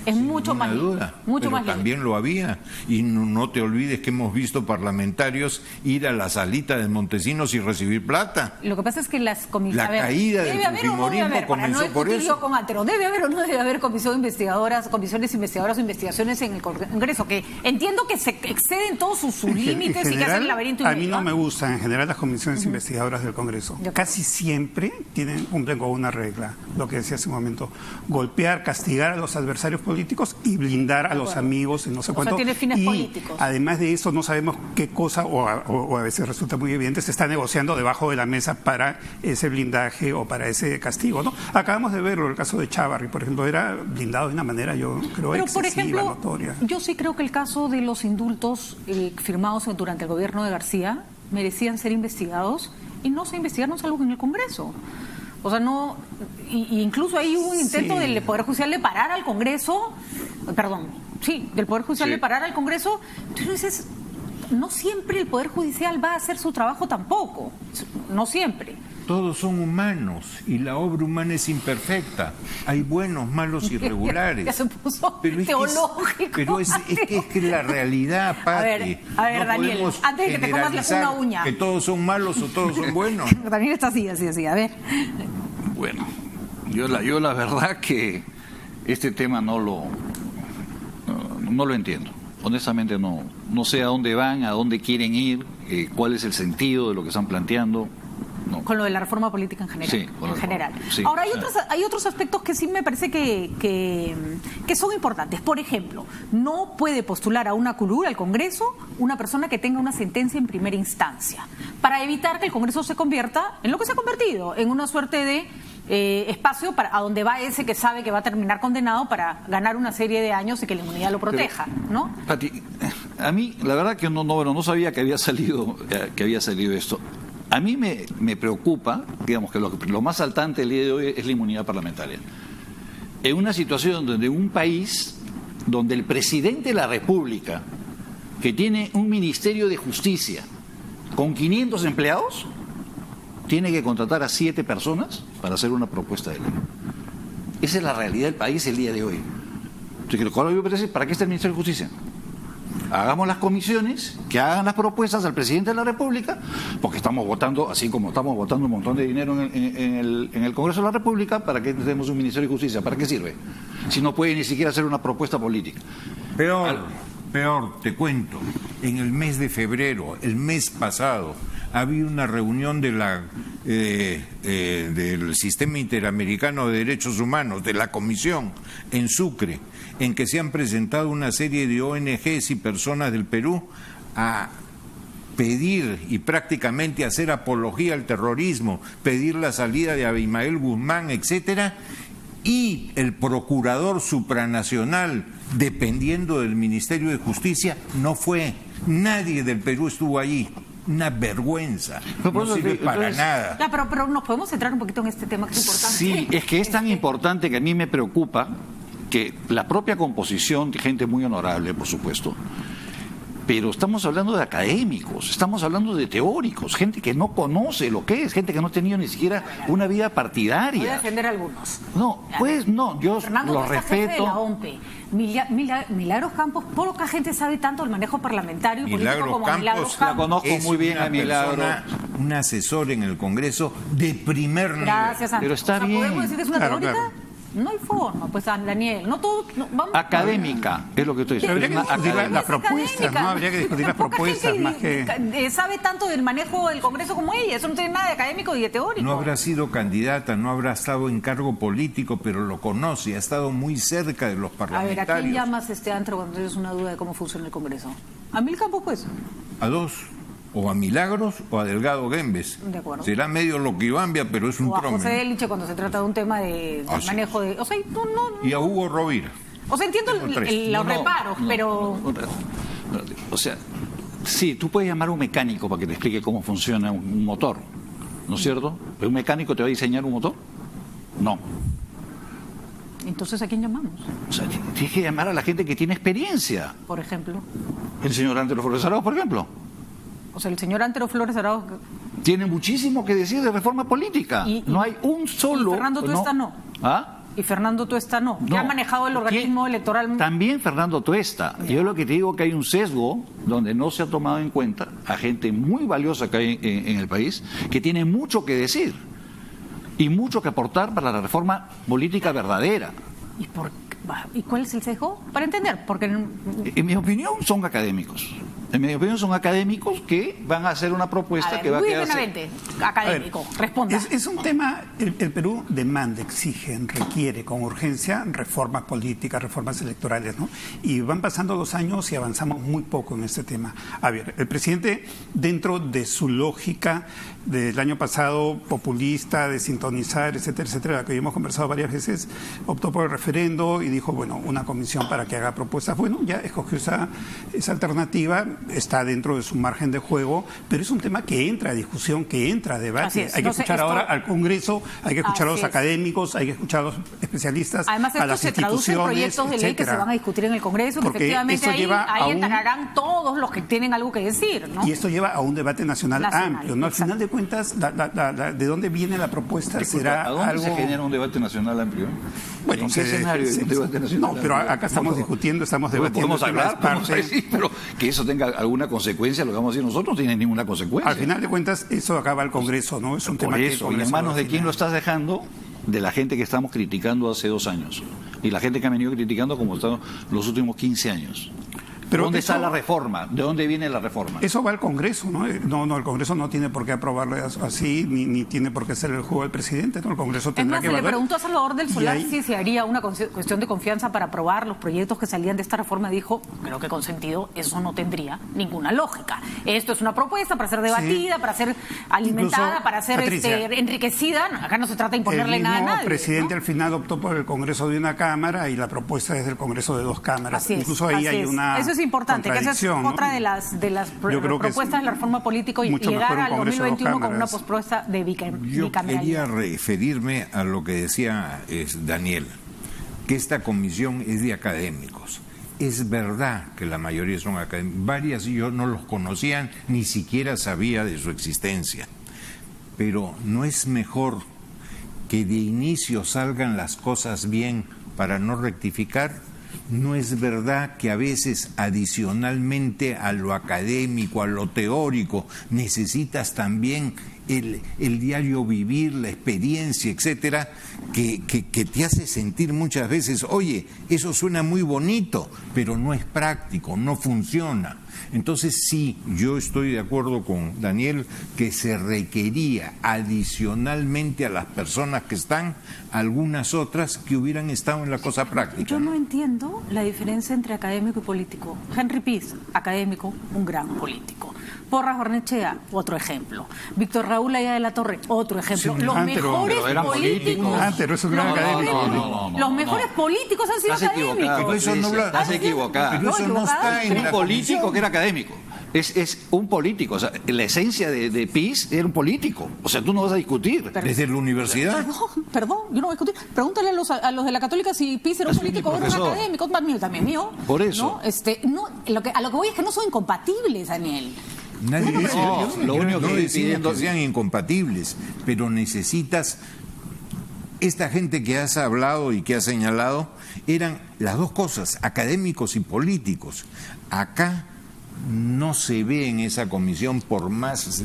Es Sin mucho ninguna más libre. duda, Mucho pero más libre. también lo había. Y no te olvides que hemos visto parlamentarios ir a la salita de Montesinos y recibir plata. Lo que pasa es que las comisiones... La caída del fujimorismo comenzó por eso. Con Antero, ¿debe haber o no debe haber comisiones investigadoras o investigaciones en el Congreso? Que entiendo que se exceden todos sus límites y que hacen el laberinto. A mí no me gustan en general las comisiones investigadoras del Congreso. Casi siempre cumplen con una regla, lo que decía hace un momento: golpear, castigar a los adversarios políticos y blindar a los amigos y no sé cuánto. Tiene fines y políticos. Además de eso, no sabemos qué cosa, o a veces resulta muy evidente, se está negociando debajo de la mesa para ese blindaje o para ese castigo, ¿no? Acabamos de verlo, el caso de Chávarri, por ejemplo, era blindado de una manera, yo creo, Pero, excesiva, por ejemplo, notoria. yo sí creo que el caso de los indultos firmados durante el gobierno de García merecían ser investigados y no se investigaron salvo en el Congreso. O sea, no... Y incluso ahí hubo un intento del Poder Judicial de parar al Congreso, del Poder Judicial de parar al Congreso. Entonces, no siempre el Poder Judicial va a hacer su trabajo tampoco, no siempre. Todos son humanos y la obra humana es imperfecta. Hay buenos, malos y regulares. Ya se puso pero teológico. Pero es que la realidad, Pati. A ver, no Daniel, podemos antes de que te comas generalizar una uña. que todos son malos o todos son buenos. Daniel está así, a ver. Bueno, yo la verdad que este tema no lo entiendo. Honestamente no sé a dónde van, a dónde quieren ir, cuál es el sentido de lo que están planteando. No. Con lo de la reforma política en general. Sí, en general. Sí, Ahora, hay otros aspectos que sí me parece que son importantes. Por ejemplo, no puede postular a una curul al Congreso una persona que tenga una sentencia en primera instancia, para evitar que el Congreso se convierta en lo que se ha convertido, en una suerte de espacio a donde va ese que sabe que va a terminar condenado para ganar una serie de años y que la inmunidad lo proteja, ¿no? Pati, a mí, la verdad que no sabía que había salido esto. A mí me preocupa, digamos, que lo más saltante el día de hoy es la inmunidad parlamentaria. En una situación donde un país, donde el presidente de la República, que tiene un Ministerio de Justicia con 500 empleados, tiene que contratar a 7 personas para hacer una propuesta de ley. Esa es la realidad del país el día de hoy. Entonces, ¿cuál me parece? ¿Para qué está el Ministerio de Justicia? Hagamos las comisiones, que hagan las propuestas al presidente de la República, porque estamos votando, así como estamos votando un montón de dinero en el Congreso de la República, ¿para qué tenemos un Ministerio de Justicia? ¿Para qué sirve? Si no puede ni siquiera hacer una propuesta política. Peor, te cuento. En el mes de febrero, el mes pasado, había una reunión de del Sistema Interamericano de Derechos Humanos, de la Comisión, en Sucre, en que se han presentado una serie de ONGs y personas del Perú a pedir y prácticamente hacer apología al terrorismo, pedir la salida de Abimael Guzmán, etcétera, y el procurador supranacional, dependiendo del Ministerio de Justicia, no fue. Nadie del Perú estuvo allí. Una vergüenza, no sirve para nada. Ya, pero nos podemos centrar un poquito en este tema que es importante. Sí, es que es tan importante que a mí me preocupa que la propia composición de gente muy honorable, por supuesto, pero estamos hablando de académicos, estamos hablando de teóricos, gente que no conoce lo que es, gente que no ha tenido ni siquiera una vida partidaria. Voy a defender a algunos. No, pues no, yo Fernando, lo respeto. De la OMPE. Milagros Campos, poca gente sabe tanto del manejo parlamentario y político como Milagros Campos. La conozco muy bien a Milagros. Un asesor en el Congreso de primer nivel. Gracias, Andrés. Pero está bien. ¿Podemos decir que es una teórica? Claro. No hay forma, pues, Daniel. No todo. Vamos. Académica, es lo que estoy diciendo. Habría que discutir las propuestas, ¿no? Habría que discutir las propuestas más que... sabe tanto del manejo del Congreso como ella. Eso no tiene nada de académico y de teórico. No habrá sido candidata, no habrá estado en cargo político, pero lo conoce, ha estado muy cerca de los parlamentarios. A ver, ¿a quién llamas antro cuando tienes una duda de cómo funciona el Congreso? ¿A Mil Campos, pues? A dos. O a Milagros o a Delgado Gembes. De acuerdo. Será medio loquibambia, pero es un trome. O a trome. José Eliche cuando se trata de un tema de manejo de... O sea, no. Y a Hugo Rovira. O sea, entiendo los reparos, pero... O sea, sí, tú puedes llamar a un mecánico para que te explique cómo funciona un motor, ¿no es cierto? ¿Pero un mecánico te va a diseñar un motor? No. Entonces, ¿a quién llamamos? O sea, tienes que llamar a la gente que tiene experiencia. Por ejemplo. El señor Antero Flores Arauz, por ejemplo. O sea, el señor Antero Flores Arauz... Tiene muchísimo que decir de reforma política. No hay un solo... Y Fernando Tuesta no. ¿Ah? Y Fernando Tuesta no. Que ha manejado el organismo electoral... También Fernando Tuesta. Yo lo que te digo que hay un sesgo donde no se ha tomado en cuenta a gente muy valiosa que hay en el país, que tiene mucho que decir y mucho que aportar para la reforma política verdadera. ¿Y cuál es el sesgo? Para entender, porque... En mi opinión son académicos. En mi opinión son académicos que van a hacer una propuesta que va a quedar... Luis Benavente, académico, responda. Es un tema, el Perú demanda, exige, requiere con urgencia reformas políticas, reformas electorales, ¿no? Y van pasando 2 años y avanzamos muy poco en este tema. A ver, el presidente, dentro de su lógica del año pasado populista, de sintonizar, etcétera, etcétera, la que hemos conversado varias veces, optó por el referendo y dijo, bueno, una comisión para que haga propuestas. Bueno, ya escogió esa alternativa, está dentro de su margen de juego, pero es un tema que entra a discusión, que entra a debate. Hay que escuchar ahora al Congreso, hay que escuchar a los académicos, hay que escuchar a los especialistas, además, a las instituciones. Además, esto se traduce en proyectos de ley que se van a discutir en el Congreso, que efectivamente ahí entrarán todos los que tienen algo que decir, ¿no? Y esto lleva a un debate nacional amplio, ¿no? Al final de cuentas, ¿de dónde viene la propuesta? ¿Será ¿a dónde se genera un debate nacional amplio? Bueno, ¿en qué escenario un debate nacional amplio? No, pero acá estamos discutiendo, estamos debatiendo. Podemos hablar, podemos decir, pero que eso tenga alguna consecuencia, lo que vamos a decir nosotros, no tiene ninguna consecuencia. Al final de cuentas, eso acaba el Congreso, ¿no? Es un tema que... ¿Y en manos de quién lo estás dejando? De la gente que estamos criticando hace 2 años. Y la gente que ha venido criticando como están los últimos 15 años. Pero ¿Dónde está eso- la reforma? ¿De dónde viene la reforma? Eso va al Congreso, ¿no? No, el Congreso no tiene por qué aprobarlo así, ni tiene por qué ser el juego del presidente, ¿no? El Congreso Es tendrá más, que se le evaluar. preguntó a Salvador del Y Solar ahí- si se haría una cuestión de confianza para aprobar los proyectos que salían de esta reforma. Dijo, creo que con sentido eso no tendría ninguna lógica. Esto es una propuesta para ser debatida, para ser alimentada, Incluso, para ser Patricia, enriquecida. Acá no se trata de imponerle el nada a mismo nadie. presidente ¿no? al final optó por el Congreso de una Cámara y la propuesta es del Congreso de 2 cámaras. Así es, Incluso ahí así hay es. una Eso es importante, que esa es contradicción, ¿no? otra de las Yo creo que es propuestas de la reforma política y mucho llegar mejor un al Congreso de 2021 2 con una cámaras. pospropuesta de Yo quería bicameralidad. referirme a lo que decía Daniel, que esta comisión es de académicos. Es verdad que la mayoría son académicos. Varias yo no los conocían, ni siquiera sabía de su existencia. Pero ¿no es mejor que de inicio salgan las cosas bien para no rectificar? ¿No es verdad que a veces adicionalmente a lo académico, a lo teórico, necesitas también el diario vivir, la experiencia, etcétera, que te hace sentir muchas veces, oye, eso suena muy bonito, pero no es práctico, no funciona? Entonces sí, yo estoy de acuerdo con Daniel que se requería adicionalmente a las personas que están, algunas otras que hubieran estado en la cosa práctica. Yo no entiendo la diferencia entre académico y político. Henry Piz, académico, un gran político. Porras Barnechea, otro ejemplo. Víctor Raúl Aya de la Torre, otro ejemplo. Sí, Los Antero. mejores Pero eran políticos. políticos. Antero es un gran Los académico. mejores- Los mejores políticos han sido Estás equivocado, académicos. Pero eso no Patricia, lo- estás equivocada. Pero eso no está en Un la político comisión. que era académico. Es un político. O sea, la esencia de PiS era un político. O sea, tú no vas a discutir. Desde la universidad. Perdón, yo no voy a discutir. Pregúntale a los de la Católica si Piz era un Es mi político o era un profesor. académico. También mío. Por eso. ¿no? A lo que voy es que no son incompatibles, Daniel. Nadie dice, lo único que no estoy decimos pidiendo- que sean incompatibles, pero necesitas. Esta gente que has hablado y que has señalado eran las dos cosas, académicos y políticos. Acá no se ve en esa comisión, por más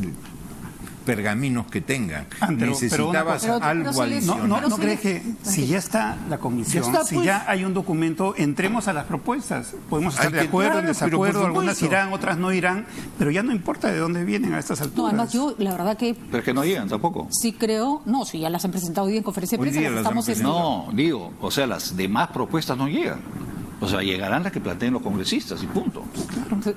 pergaminos que tengan. Antero, pero una Necesitabas cosa- algo pero si les- adicional. No Pero crees sí, que si ya está la comisión, Ya está, si pues. ya hay un documento, entremos a las propuestas? Podemos estar Hay de que acuerdo, en entrar, pero desacuerdo, por algunas supuesto. irán, otras no irán, pero ya no importa de dónde vienen a estas No, alturas. además yo, la verdad que Pero es que no llegan tampoco. sí creo, no, si ya las han presentado hoy en conferencia de Hoy prensa, día las las han estamos presentado. No, digo, o sea, las demás propuestas no llegan. O sea, llegarán las que planteen los congresistas y punto.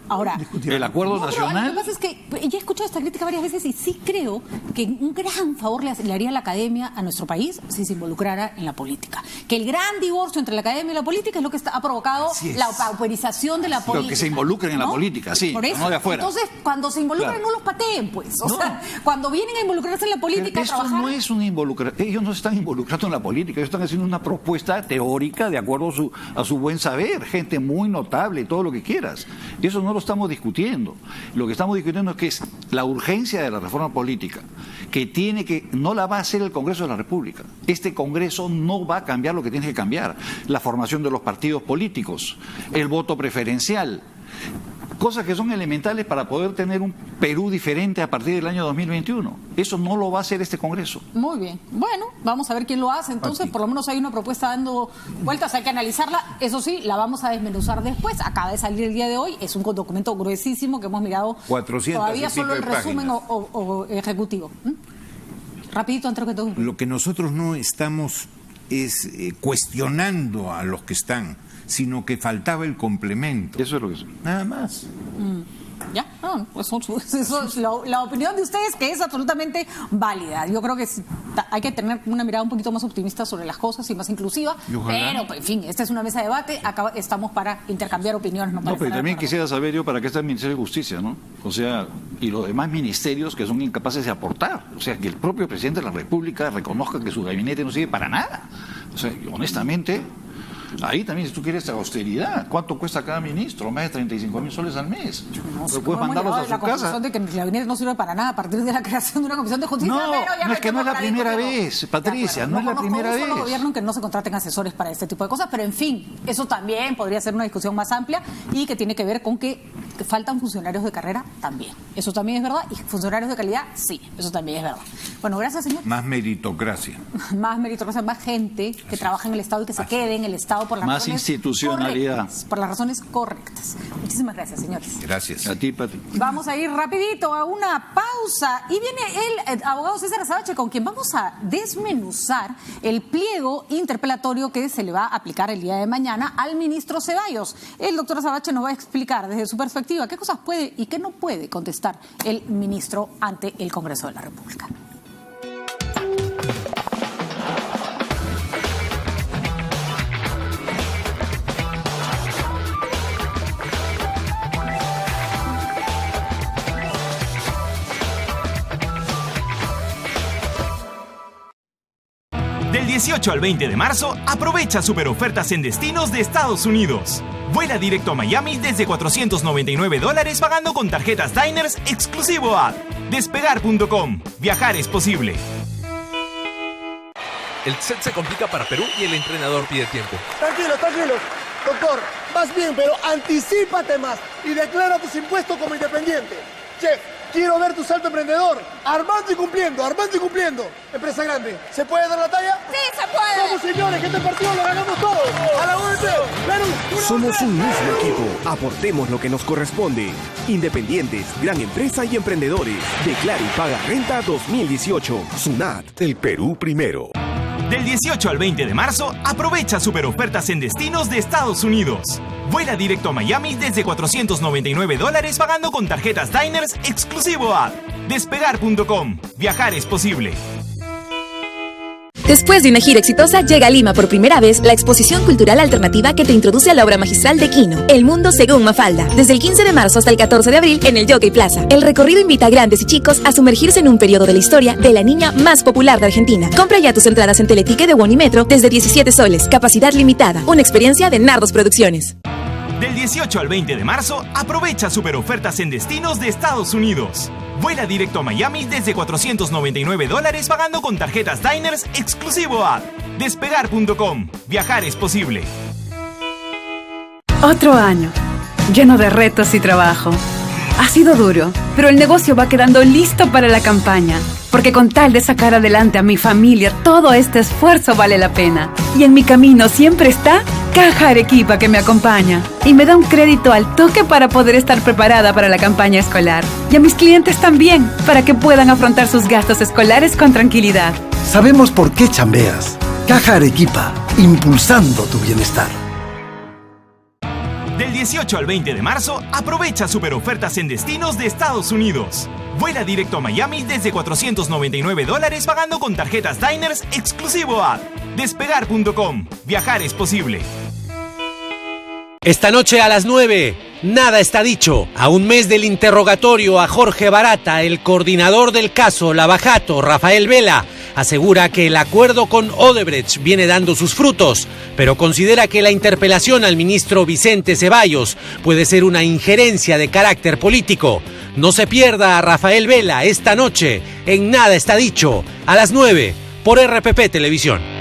Ahora, El acuerdo no, pero lo que nacional. pasa es que ya he escuchado esta crítica varias veces y sí creo que un gran favor le haría la academia a nuestro país si se involucrara en la política. Que el gran divorcio entre la academia y la política es lo que ha provocado Así es. la pauperización de la Pero política. que se involucren en la política, sí, Por eso. no de afuera. Entonces, cuando se involucran, Claro. no los pateen, pues. O No. sea, cuando vienen a involucrarse en la política, Pero a esto trabajar. no es un ellos no se están involucrando en la política, ellos están haciendo una propuesta teórica de acuerdo a su buen saber, gente muy notable, todo lo que quieras. Y eso no lo estamos discutiendo. Lo que estamos discutiendo es que es la urgencia de la reforma política, que no la va a hacer el Congreso de la República. Este Congreso no va a cambiar lo que tiene que cambiar. La formación de los partidos políticos, el voto preferencial. Cosas que son elementales para poder tener un Perú diferente a partir del año 2021. Eso no lo va a hacer este Congreso. Muy bien. Bueno, vamos a ver quién lo hace. Entonces, por lo menos hay una propuesta dando vueltas, hay que analizarla. Eso sí, la vamos a desmenuzar después. Acaba de salir el día de hoy. Es un documento gruesísimo que hemos mirado 400 todavía y pico solo el de resumen páginas. o ejecutivo. Rapidito, antes que todo. Lo que nosotros no estamos es cuestionando a los que están, sino que faltaba el complemento. Eso es lo que es. Nada más. ¿Ya? Pues eso es la opinión de ustedes, que es absolutamente válida. Yo creo que hay que tener una mirada un poquito más optimista sobre las cosas y más inclusiva. Y ojalá. Pero, en fin, esta es una mesa de debate. Acá estamos para intercambiar opiniones. No, para No, pero estar también de acuerdo. quisiera saber yo para qué está el Ministerio de Justicia, ¿no? O sea, y los demás ministerios que son incapaces de aportar. O sea, que el propio presidente de la República reconozca que su gabinete no sirve para nada. O sea, y honestamente, ahí también, si tú quieres austeridad, ¿cuánto cuesta cada ministro? Más de 35.000 soles al mes. No sé Pero cómo puedes hemos mandarlos llegado a la su conclusión casa. de que el gabinete no sirve para nada a partir de la creación de una comisión de justicia. No, pero ya no es que no es la metemos primera para adentro, vez, pero- Patricia, De acuerdo, no es la conozco primera un solo vez. gobierno en que no se contraten asesores para este tipo de cosas, pero en fin, eso también podría ser una discusión más amplia y que tiene que ver con que faltan funcionarios de carrera, también. Eso también es verdad. Y funcionarios de calidad, sí, eso también es verdad. Bueno, gracias, señor. Más meritocracia. Más meritocracia, más gente que trabaja en el Estado y que se quede en el Estado por las más razones institucionalidad. correctas, por las razones correctas. Muchísimas gracias, señores. Gracias. A ti, Pati. Vamos a ir rapidito a una pausa y viene el abogado César Azabache, con quien vamos a desmenuzar el pliego interpelatorio que se le va a aplicar el día de mañana al ministro Ceballos. El doctor Azabache nos va a explicar desde su perspectiva qué cosas puede y qué no puede contestar el ministro ante el Congreso de la República. Del 18 al 20 de marzo, aprovecha super ofertas en destinos de Estados Unidos. Vuela directo a Miami desde $499 pagando con tarjetas Diners exclusivo a Despegar.com. Viajar es posible. El set se complica para Perú y el entrenador pide tiempo. Tranquilo. Doctor, vas bien, pero anticípate más y declara tus impuestos como independiente. Chef, quiero ver tu salto emprendedor. Armando y cumpliendo. Empresa grande. ¿Se puede dar la talla? ¡Sí, se puede! Vamos, señores, que este partido lo ganamos todos. ¡A la UNP! ¡Perú! Somos un mismo equipo. Aportemos lo que nos corresponde. Independientes, gran empresa y emprendedores. Declara y paga renta 2018. SUNAT, el Perú primero. Del 18 al 20 de marzo, aprovecha super ofertas en destinos de Estados Unidos. Vuela directo a Miami desde $499 pagando con tarjetas Diners exclusivo a Despegar.com. Viajar es posible. Después de una gira exitosa, llega a Lima por primera vez la exposición cultural alternativa que te introduce a la obra magistral de Quino, El Mundo Según Mafalda. Desde el 15 de marzo hasta el 14 de abril en el Jockey Plaza. El recorrido invita a grandes y chicos a sumergirse en un periodo de la historia de la niña más popular de Argentina. Compra ya tus entradas en Teletique de Bonimetro desde 17 soles. Capacidad limitada. Una experiencia de Nardos Producciones. Del 18 al 20 de marzo, aprovecha super ofertas en destinos de Estados Unidos. Vuela directo a Miami desde $499 pagando con tarjetas Diners exclusivo a Despegar.com. Viajar es posible. Otro año, lleno de retos y trabajo. Ha sido duro, pero el negocio va quedando listo para la campaña. Porque con tal de sacar adelante a mi familia, todo este esfuerzo vale la pena. Y en mi camino siempre está Caja Arequipa, que me acompaña y me da un crédito al toque para poder estar preparada para la campaña escolar. Y a mis clientes también, para que puedan afrontar sus gastos escolares con tranquilidad. Sabemos por qué chambeas. Caja Arequipa, impulsando tu bienestar. Del 18 al 20 de marzo, aprovecha super ofertas en destinos de Estados Unidos. Vuela directo a Miami desde $499 pagando con tarjetas Diners exclusivo a Despegar.com. Viajar es posible. Esta noche a las 9, nada está dicho. A un mes del interrogatorio a Jorge Barata, el coordinador del caso Lavajato, Rafael Vela, asegura que el acuerdo con Odebrecht viene dando sus frutos, pero considera que la interpelación al ministro Vicente Ceballos puede ser una injerencia de carácter político. No se pierda a Rafael Vela esta noche en Nada está dicho, a las 9, por RPP Televisión.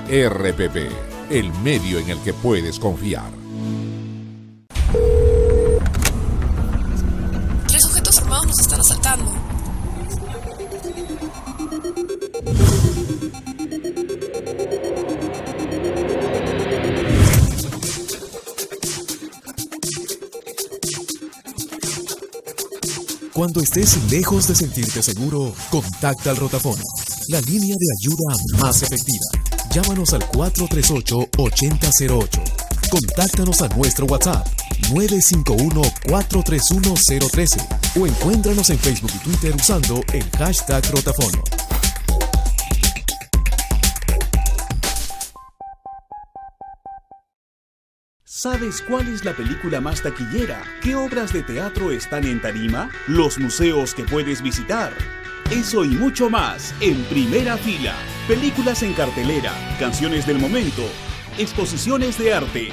RPP, el medio en el que puedes confiar. 3 sujetos armados nos están asaltando. Cuando estés lejos de sentirte seguro, contacta al Rotafono, la línea de ayuda más efectiva. Llámanos al 438-8008. Contáctanos a nuestro WhatsApp 951-431-013 o encuéntranos en Facebook y Twitter usando el hashtag Rotafono. ¿Sabes cuál es la película más taquillera? ¿Qué obras de teatro están en tarima? ¿Los museos que puedes visitar? Eso y mucho más en Primera Fila. Películas en cartelera, canciones del momento, exposiciones de arte.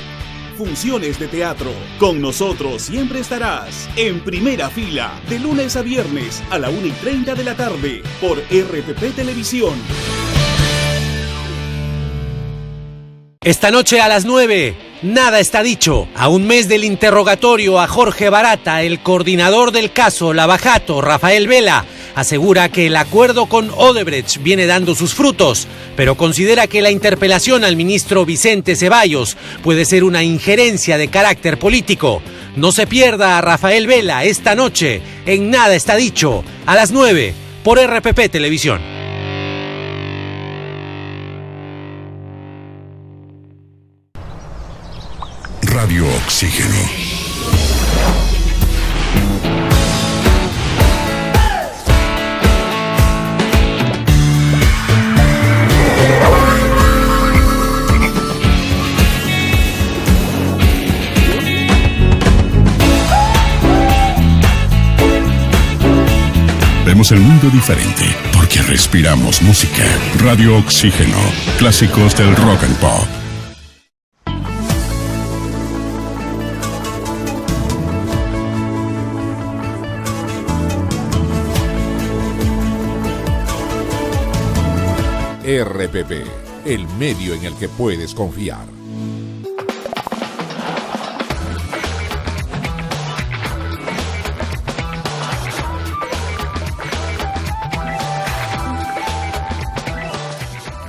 funciones de teatro. Con nosotros siempre estarás en primera fila, de lunes a viernes a la 1:30 de la tarde por RPP Televisión. Esta noche a las 9, nada está dicho. A un mes del interrogatorio a Jorge Barata, el coordinador del caso Lavajato, Rafael Vela, asegura que el acuerdo con Odebrecht viene dando sus frutos, pero considera que la interpelación al ministro Vicente Ceballos puede ser una injerencia de carácter político. No se pierda a Rafael Vela esta noche en Nada está dicho, a las 9, por RPP Televisión. Radio Oxígeno. Vemos el mundo diferente porque respiramos música. Radio Oxígeno. Clásicos del rock and pop. RPP, el medio en el que puedes confiar.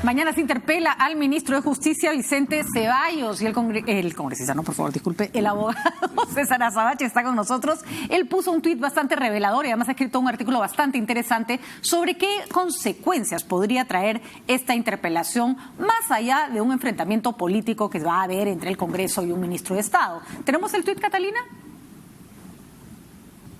Mañana se interpela al ministro de Justicia, Vicente Ceballos, y el congresista, el abogado César Azabache está con nosotros. Él puso un tuit bastante revelador y además ha escrito un artículo bastante interesante sobre qué consecuencias podría traer esta interpelación, más allá de un enfrentamiento político que va a haber entre el Congreso y un ministro de Estado. ¿Tenemos el tuit, Catalina?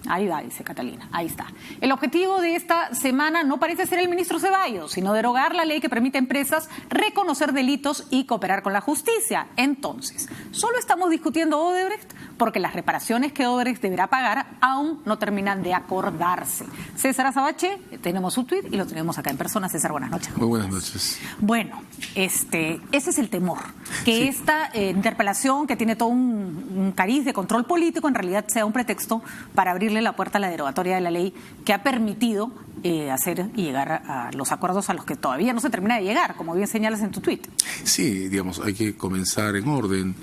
Ahí va, dice Catalina, ahí está. El objetivo de esta semana no parece ser el ministro Ceballos, sino derogar la ley que permite a empresas reconocer delitos y cooperar con la justicia. Entonces, solo estamos discutiendo Odebrecht porque las reparaciones que Odebrecht deberá pagar aún no terminan de acordarse. César Azabache, tenemos su tuit y lo tenemos acá en persona. César, buenas noches. Muy buenas noches. Bueno, ese es el temor, que esta interpelación que tiene todo un cariz de control político en realidad sea un pretexto para abrirle la puerta a la derogatoria de la ley que ha permitido hacer y llegar a los acuerdos a los que todavía no se termina de llegar, como bien señalas en tu tuit. Sí, digamos, hay que comenzar en orden.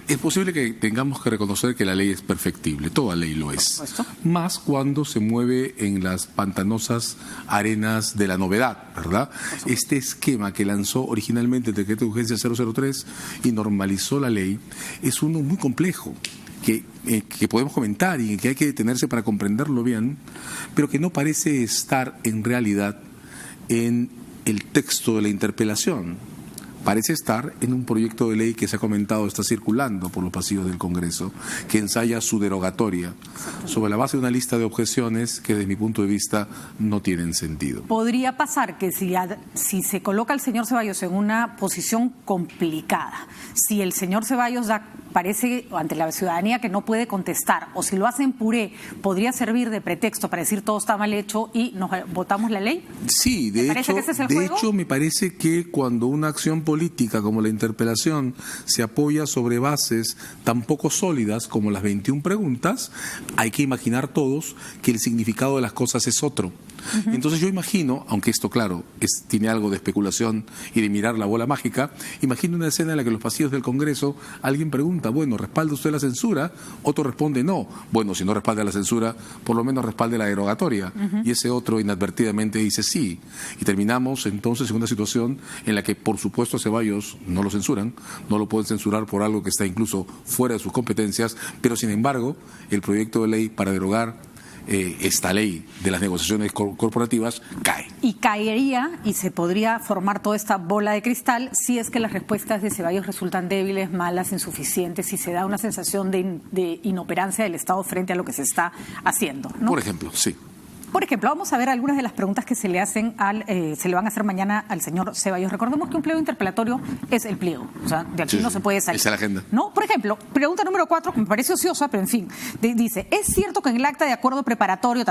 Es posible que tengamos que reconocer que la ley es perfectible, toda ley lo es, más cuando se mueve en las pantanosas arenas de la novedad, ¿verdad? Este esquema que lanzó originalmente el decreto de urgencia 003 y normalizó la ley es uno muy complejo, que podemos comentar y que hay que detenerse para comprenderlo bien, pero que no parece estar en realidad en el texto de la interpelación. Parece estar en un proyecto de ley que se ha comentado está circulando por los pasillos del Congreso, que ensaya su derogatoria sobre la base de una lista de objeciones que desde mi punto de vista no tienen sentido. Podría pasar que si se coloca al señor Ceballos en una posición complicada, si el señor Ceballos parece ante la ciudadanía que no puede contestar, o si lo hace en puré, ¿podría servir de pretexto para decir todo está mal hecho y nos votamos la ley? Sí, de hecho me parece que cuando una acción política como la interpelación se apoya sobre bases tan poco sólidas como las 21 preguntas, hay que imaginar todos que el significado de las cosas es otro. Entonces yo imagino, aunque esto claro tiene algo de especulación y de mirar la bola mágica, imagino una escena en la que en los pasillos del Congreso alguien pregunta, bueno, ¿respalda usted la censura? Otro responde no. Bueno, si no respalda la censura, por lo menos respalde la derogatoria. Y ese otro inadvertidamente dice sí. Y terminamos entonces en una situación en la que por supuesto a Ceballos no lo censuran, no lo pueden censurar por algo que está incluso fuera de sus competencias, pero sin embargo el proyecto de ley para derogar esta ley de las negociaciones corporativas cae. Y caería y se podría formar toda esta bola de cristal si es que las respuestas de Ceballos resultan débiles, malas, insuficientes y se da una sensación de inoperancia del Estado frente a lo que se está haciendo, ¿no? Por ejemplo, sí. Por ejemplo, vamos a ver algunas de las preguntas que se le hacen se le van a hacer mañana al señor Ceballos. Recordemos que un pliego interpelatorio es el pliego, o sea, de aquí no se puede salir. Esa es la agenda. ¿No? Por ejemplo, pregunta número 4, que me parece ociosa, pero en fin, dice, ¿es cierto que en el acta de acuerdo preparatorio,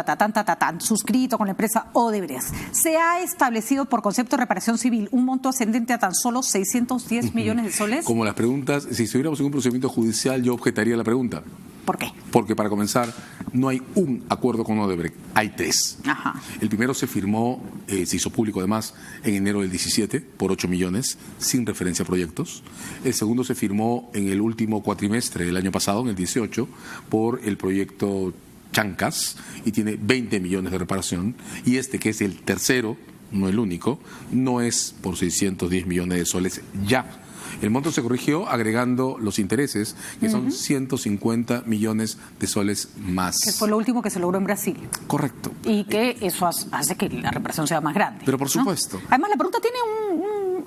suscrito con la empresa Odebrecht, se ha establecido por concepto de reparación civil un monto ascendente a tan solo 610 millones de soles? Como las preguntas, si estuviéramos en un procedimiento judicial, yo objetaría la pregunta. ¿Por qué? Porque para comenzar, no hay un acuerdo con Odebrecht, hay 3. Ajá. El primero se firmó, se hizo público además en enero del 17 por 8 millones, sin referencia a proyectos. El segundo se firmó en el último cuatrimestre del año pasado, en el 18, por el proyecto Chancas, y tiene 20 millones de reparación. Y este, que es el tercero, no el único, no es por 610 millones de soles ya. El monto se corrigió agregando los intereses, que son 150 millones de soles más. Que fue lo último que se logró en Brasil. Correcto. Y que eso hace que la reparación sea más grande. Pero por supuesto. ¿No? Además, la pregunta tiene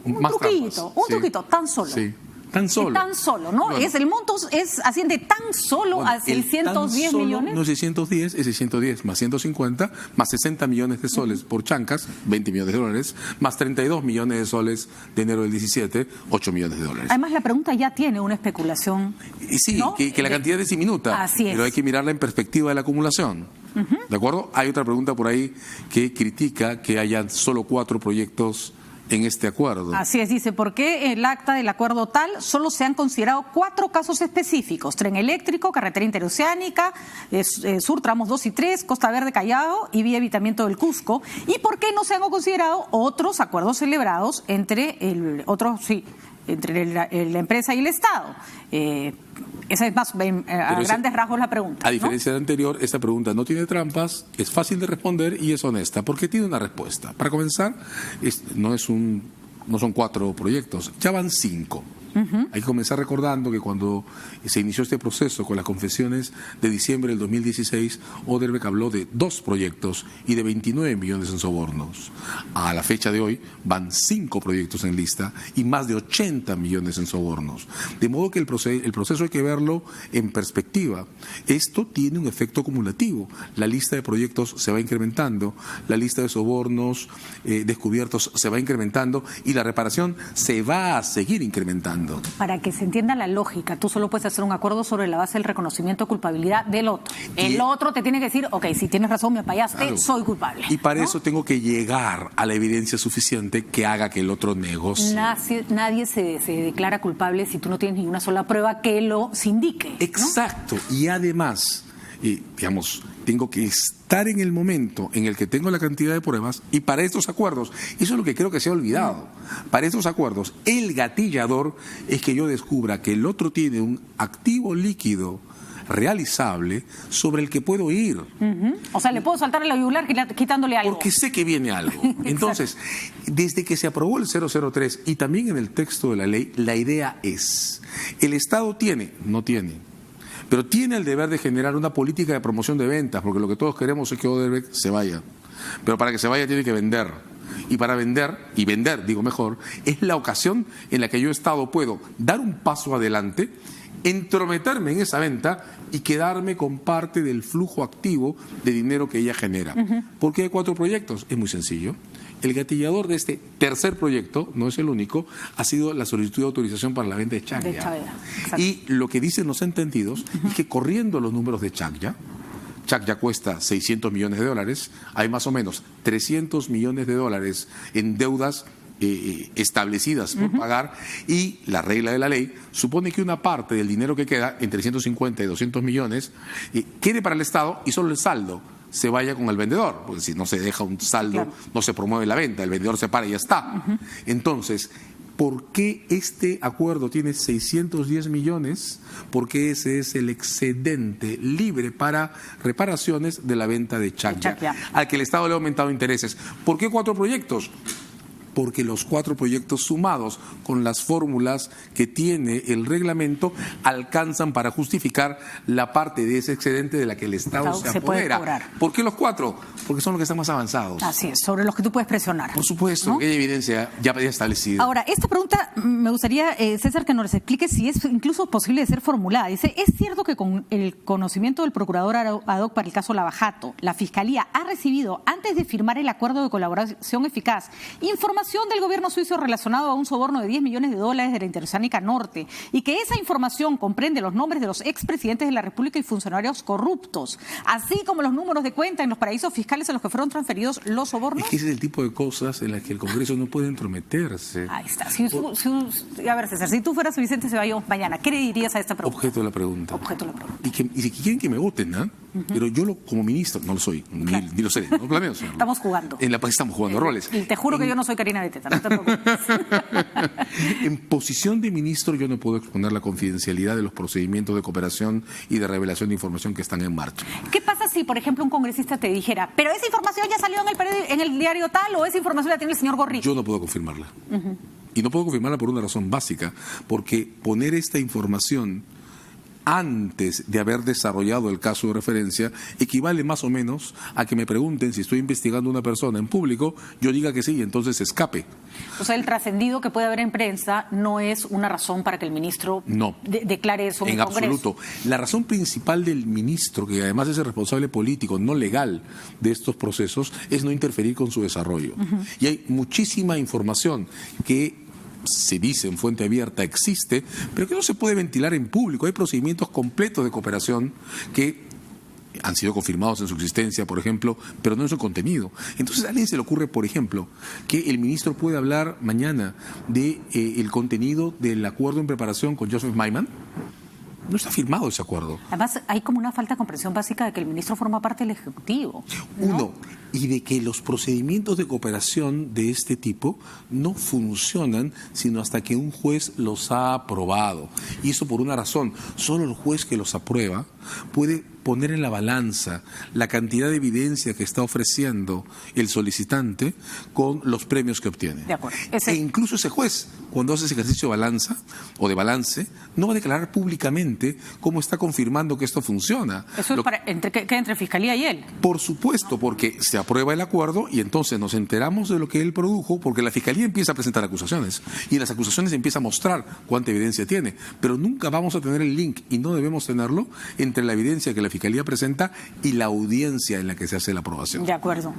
un truquito, truquito, tan solo. Sí. Tan solo. Tan solo, ¿no? Bueno. El monto asciende tan solo a 610 millones. No es 610, es 610 más 150, más 60 millones de soles por Chancas, 20 millones de dólares, más 32 millones de soles de enero del 17, 8 millones de dólares. Además, la pregunta ya tiene una especulación. Y sí, ¿no? que la cantidad es diminuta, Así es. Pero hay que mirarla en perspectiva de la acumulación. ¿De acuerdo? Hay otra pregunta por ahí que critica que hayan solo 4 proyectos en este acuerdo. Así es, dice, ¿por qué el acta del acuerdo tal solo se han considerado 4 casos específicos? Tren eléctrico, carretera interoceánica, sur tramos 2 y 3, Costa Verde Callao y vía evitamiento del Cusco. ¿Y por qué no se han considerado otros acuerdos celebrados entre la empresa y el Estado? Esa es más a grandes rasgos la pregunta. A diferencia de la anterior, esta pregunta no tiene trampas, es fácil de responder y es honesta, porque tiene una respuesta. Para comenzar, no son 4 proyectos, ya van 5. Hay que comenzar recordando que cuando se inició este proceso con las confesiones de diciembre del 2016, Odebrecht habló de 2 proyectos y de 29 millones en sobornos. A la fecha de hoy van 5 proyectos en lista y más de 80 millones en sobornos. De modo que el proceso hay que verlo en perspectiva. Esto tiene un efecto acumulativo. La lista de proyectos se va incrementando, la lista de sobornos descubiertos se va incrementando y la reparación se va a seguir incrementando. Para que se entienda la lógica, tú solo puedes hacer un acuerdo sobre la base del reconocimiento de culpabilidad del otro. El otro te tiene que decir, ok, si tienes razón, me apayaste, claro, soy culpable. Y para eso tengo que llegar a la evidencia suficiente que haga que el otro negocie. Nadie se declara culpable si tú no tienes ninguna sola prueba que lo indique, ¿no? Exacto. Y además, tengo que estar en el momento en el que tengo la cantidad de pruebas, y para estos acuerdos, eso es lo que creo que se ha olvidado, para estos acuerdos, el gatillador es que yo descubra que el otro tiene un activo líquido realizable sobre el que puedo ir. O sea, le puedo saltar a la yugular quitándole algo. Porque sé que viene algo. Entonces, desde que se aprobó el 003 y también en el texto de la ley, la idea es, el Estado no tiene, pero tiene el deber de generar una política de promoción de ventas, porque lo que todos queremos es que Odebrecht se vaya. Pero para que se vaya tiene que vender. Y para vender, es la ocasión en la que yo, Estado, puedo dar un paso adelante, entrometerme en esa venta y quedarme con parte del flujo activo de dinero que ella genera. ¿Por qué hay 4 proyectos? Es muy sencillo. El gatillador de este tercer proyecto, no es el único, ha sido la solicitud de autorización para la venta de Chacya. Y lo que dicen los entendidos es que, corriendo los números de Chacya cuesta 600 millones de dólares, hay más o menos 300 millones de dólares en deudas establecidas por pagar, y la regla de la ley supone que una parte del dinero que queda, entre 150 y 200 millones, quede para el Estado y solo el saldo se vaya con el vendedor, porque si no se deja un saldo, no se promueve la venta, el vendedor se para y ya está. Entonces, ¿por qué este acuerdo tiene 610 millones? Porque ese es el excedente libre para reparaciones de la venta de Chacya, al que el Estado le ha aumentado intereses. ¿Por qué 4 proyectos? porque los 4 proyectos sumados con las fórmulas que tiene el reglamento alcanzan para justificar la parte de ese excedente de la que el Estado se apodera. ¿Por qué los 4? Porque son los que están más avanzados. Así es, sobre los que tú puedes presionar. Por supuesto, ¿no? Que hay evidencia ya establecida. Ahora, esta pregunta me gustaría, César, que nos explique si es incluso posible de ser formulada. Dice, ¿es cierto que con el conocimiento del procurador ad hoc para el caso Lavajato, la Fiscalía ha recibido, antes de firmar el acuerdo de colaboración eficaz, información del gobierno suizo relacionado a un soborno de $10 millones de la Interoceánica Norte, y que esa información comprende los nombres de los expresidentes de la República y funcionarios corruptos, así como los números de cuenta en los paraísos fiscales en los que fueron transferidos los sobornos? Es que ese es el tipo de cosas en las que el Congreso no puede entrometerse. Ahí está. A ver, César, si tú fueras Vicente Ceballos mañana, ¿qué le dirías a esta pregunta? Objeto de la pregunta. Objeto de la pregunta. Y si quieren que me voten, ¿no? Pero yo como ministro, no lo soy, claro. ni lo seré, no planeo. Estamos jugando. En la paz estamos jugando roles. Y te juro que yo no soy Karina Beteta, no te preocupes. En posición de ministro yo no puedo exponer la confidencialidad de los procedimientos de cooperación y de revelación de información que están en marcha. ¿Qué pasa si, por ejemplo, un congresista te dijera, pero esa información ya salió en el diario tal o esa información la tiene el señor Gorriti? Yo no puedo confirmarla. Y no puedo confirmarla por una razón básica, porque poner esta información antes de haber desarrollado el caso de referencia equivale más o menos a que me pregunten si estoy investigando a una persona en público, yo diga que sí y entonces escape. O sea, el trascendido que puede haber en prensa no es una razón para que el ministro declare eso en el Congreso. En absoluto. La razón principal del ministro, que además es el responsable político, no legal, de estos procesos, es no interferir con su desarrollo. Y hay muchísima información que se dice en fuente abierta existe, pero que no se puede ventilar en público. Hay procedimientos completos de cooperación que han sido confirmados en su existencia, por ejemplo, pero no en su contenido. Entonces a alguien se le ocurre, por ejemplo, que el ministro puede hablar mañana de el contenido del acuerdo en preparación con Joseph Maiman. No está firmado ese acuerdo. Además, hay como una falta de comprensión básica de que el ministro forma parte del Ejecutivo, ¿no? Uno, y de que los procedimientos de cooperación de este tipo no funcionan sino hasta que un juez los ha aprobado. Y eso por una razón. Solo el juez que los aprueba puede poner en la balanza la cantidad de evidencia que está ofreciendo el solicitante con los premios que obtiene. De acuerdo. E incluso ese juez, cuando hace ese ejercicio de balanza o de balance, no va a declarar públicamente cómo está confirmando que esto funciona. Eso es entre Fiscalía y él. Por supuesto, porque se aprueba el acuerdo y entonces nos enteramos de lo que él produjo, porque la Fiscalía empieza a presentar acusaciones y las acusaciones empiezan a mostrar cuánta evidencia tiene, pero nunca vamos a tener el link, y no debemos tenerlo, entre la evidencia que la Fiscalía presenta y la audiencia en la que se hace la aprobación. De acuerdo.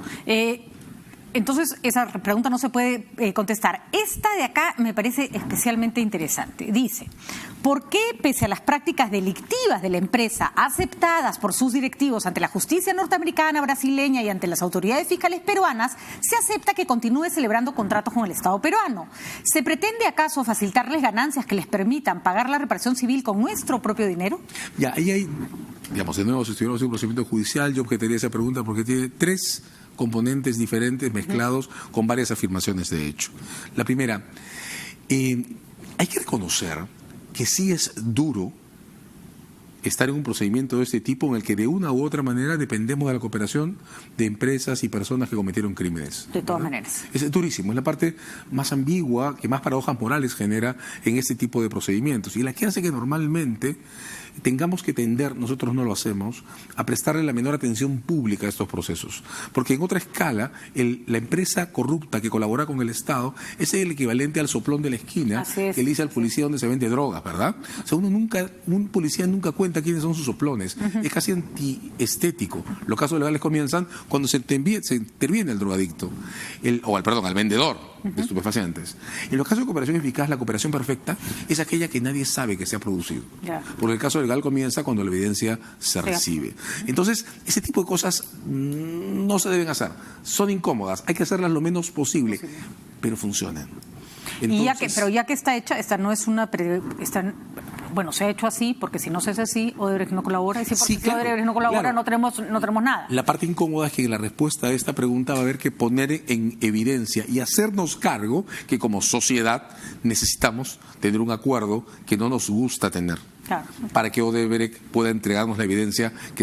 Entonces, esa pregunta no se puede contestar. Esta de acá me parece especialmente interesante. Dice, ¿por qué, pese a las prácticas delictivas de la empresa aceptadas por sus directivos ante la justicia norteamericana, brasileña y ante las autoridades fiscales peruanas, se acepta que continúe celebrando contratos con el Estado peruano? ¿Se pretende acaso facilitarles ganancias que les permitan pagar la reparación civil con nuestro propio dinero? Ya, ahí hay, digamos, de nuevo, si estuviéramos en un procedimiento judicial, yo objetaría esa pregunta porque tiene 3 componentes diferentes mezclados con varias afirmaciones de hecho. La primera, hay que reconocer que sí es duro estar en un procedimiento de este tipo en el que de una u otra manera dependemos de la cooperación de empresas y personas que cometieron crímenes. De todas maneras. Es durísimo, es la parte más ambigua, que más paradojas morales genera en este tipo de procedimientos y la que hace que normalmente tengamos que tender, nosotros no lo hacemos, a prestarle la menor atención pública a estos procesos. Porque en otra escala, la empresa corrupta que colabora con el Estado es el equivalente al soplón de la esquina que le dice al policía dónde se vende drogas, ¿verdad? O sea, un policía nunca cuenta quiénes son sus soplones. Es casi antiestético. Los casos legales comienzan cuando se interviene el drogadicto, al vendedor de estupefacientes. En los casos de cooperación eficaz, la cooperación perfecta es aquella que nadie sabe que se ha producido. Porque el caso legal comienza cuando la evidencia se recibe. Entonces, ese tipo de cosas no se deben hacer. Son incómodas, hay que hacerlas lo menos posible, pero funcionan. Entonces, pero ya que está hecha, esta no es una... Bueno, se ha hecho así, porque si no se hace así, Odebrecht no colabora. Y si Odebrecht no colabora, no tenemos nada. La parte incómoda es que en la respuesta a esta pregunta va a haber que poner en evidencia y hacernos cargo que como sociedad necesitamos tener un acuerdo que no nos gusta tener. Para que Odebrecht pueda entregarnos la evidencia que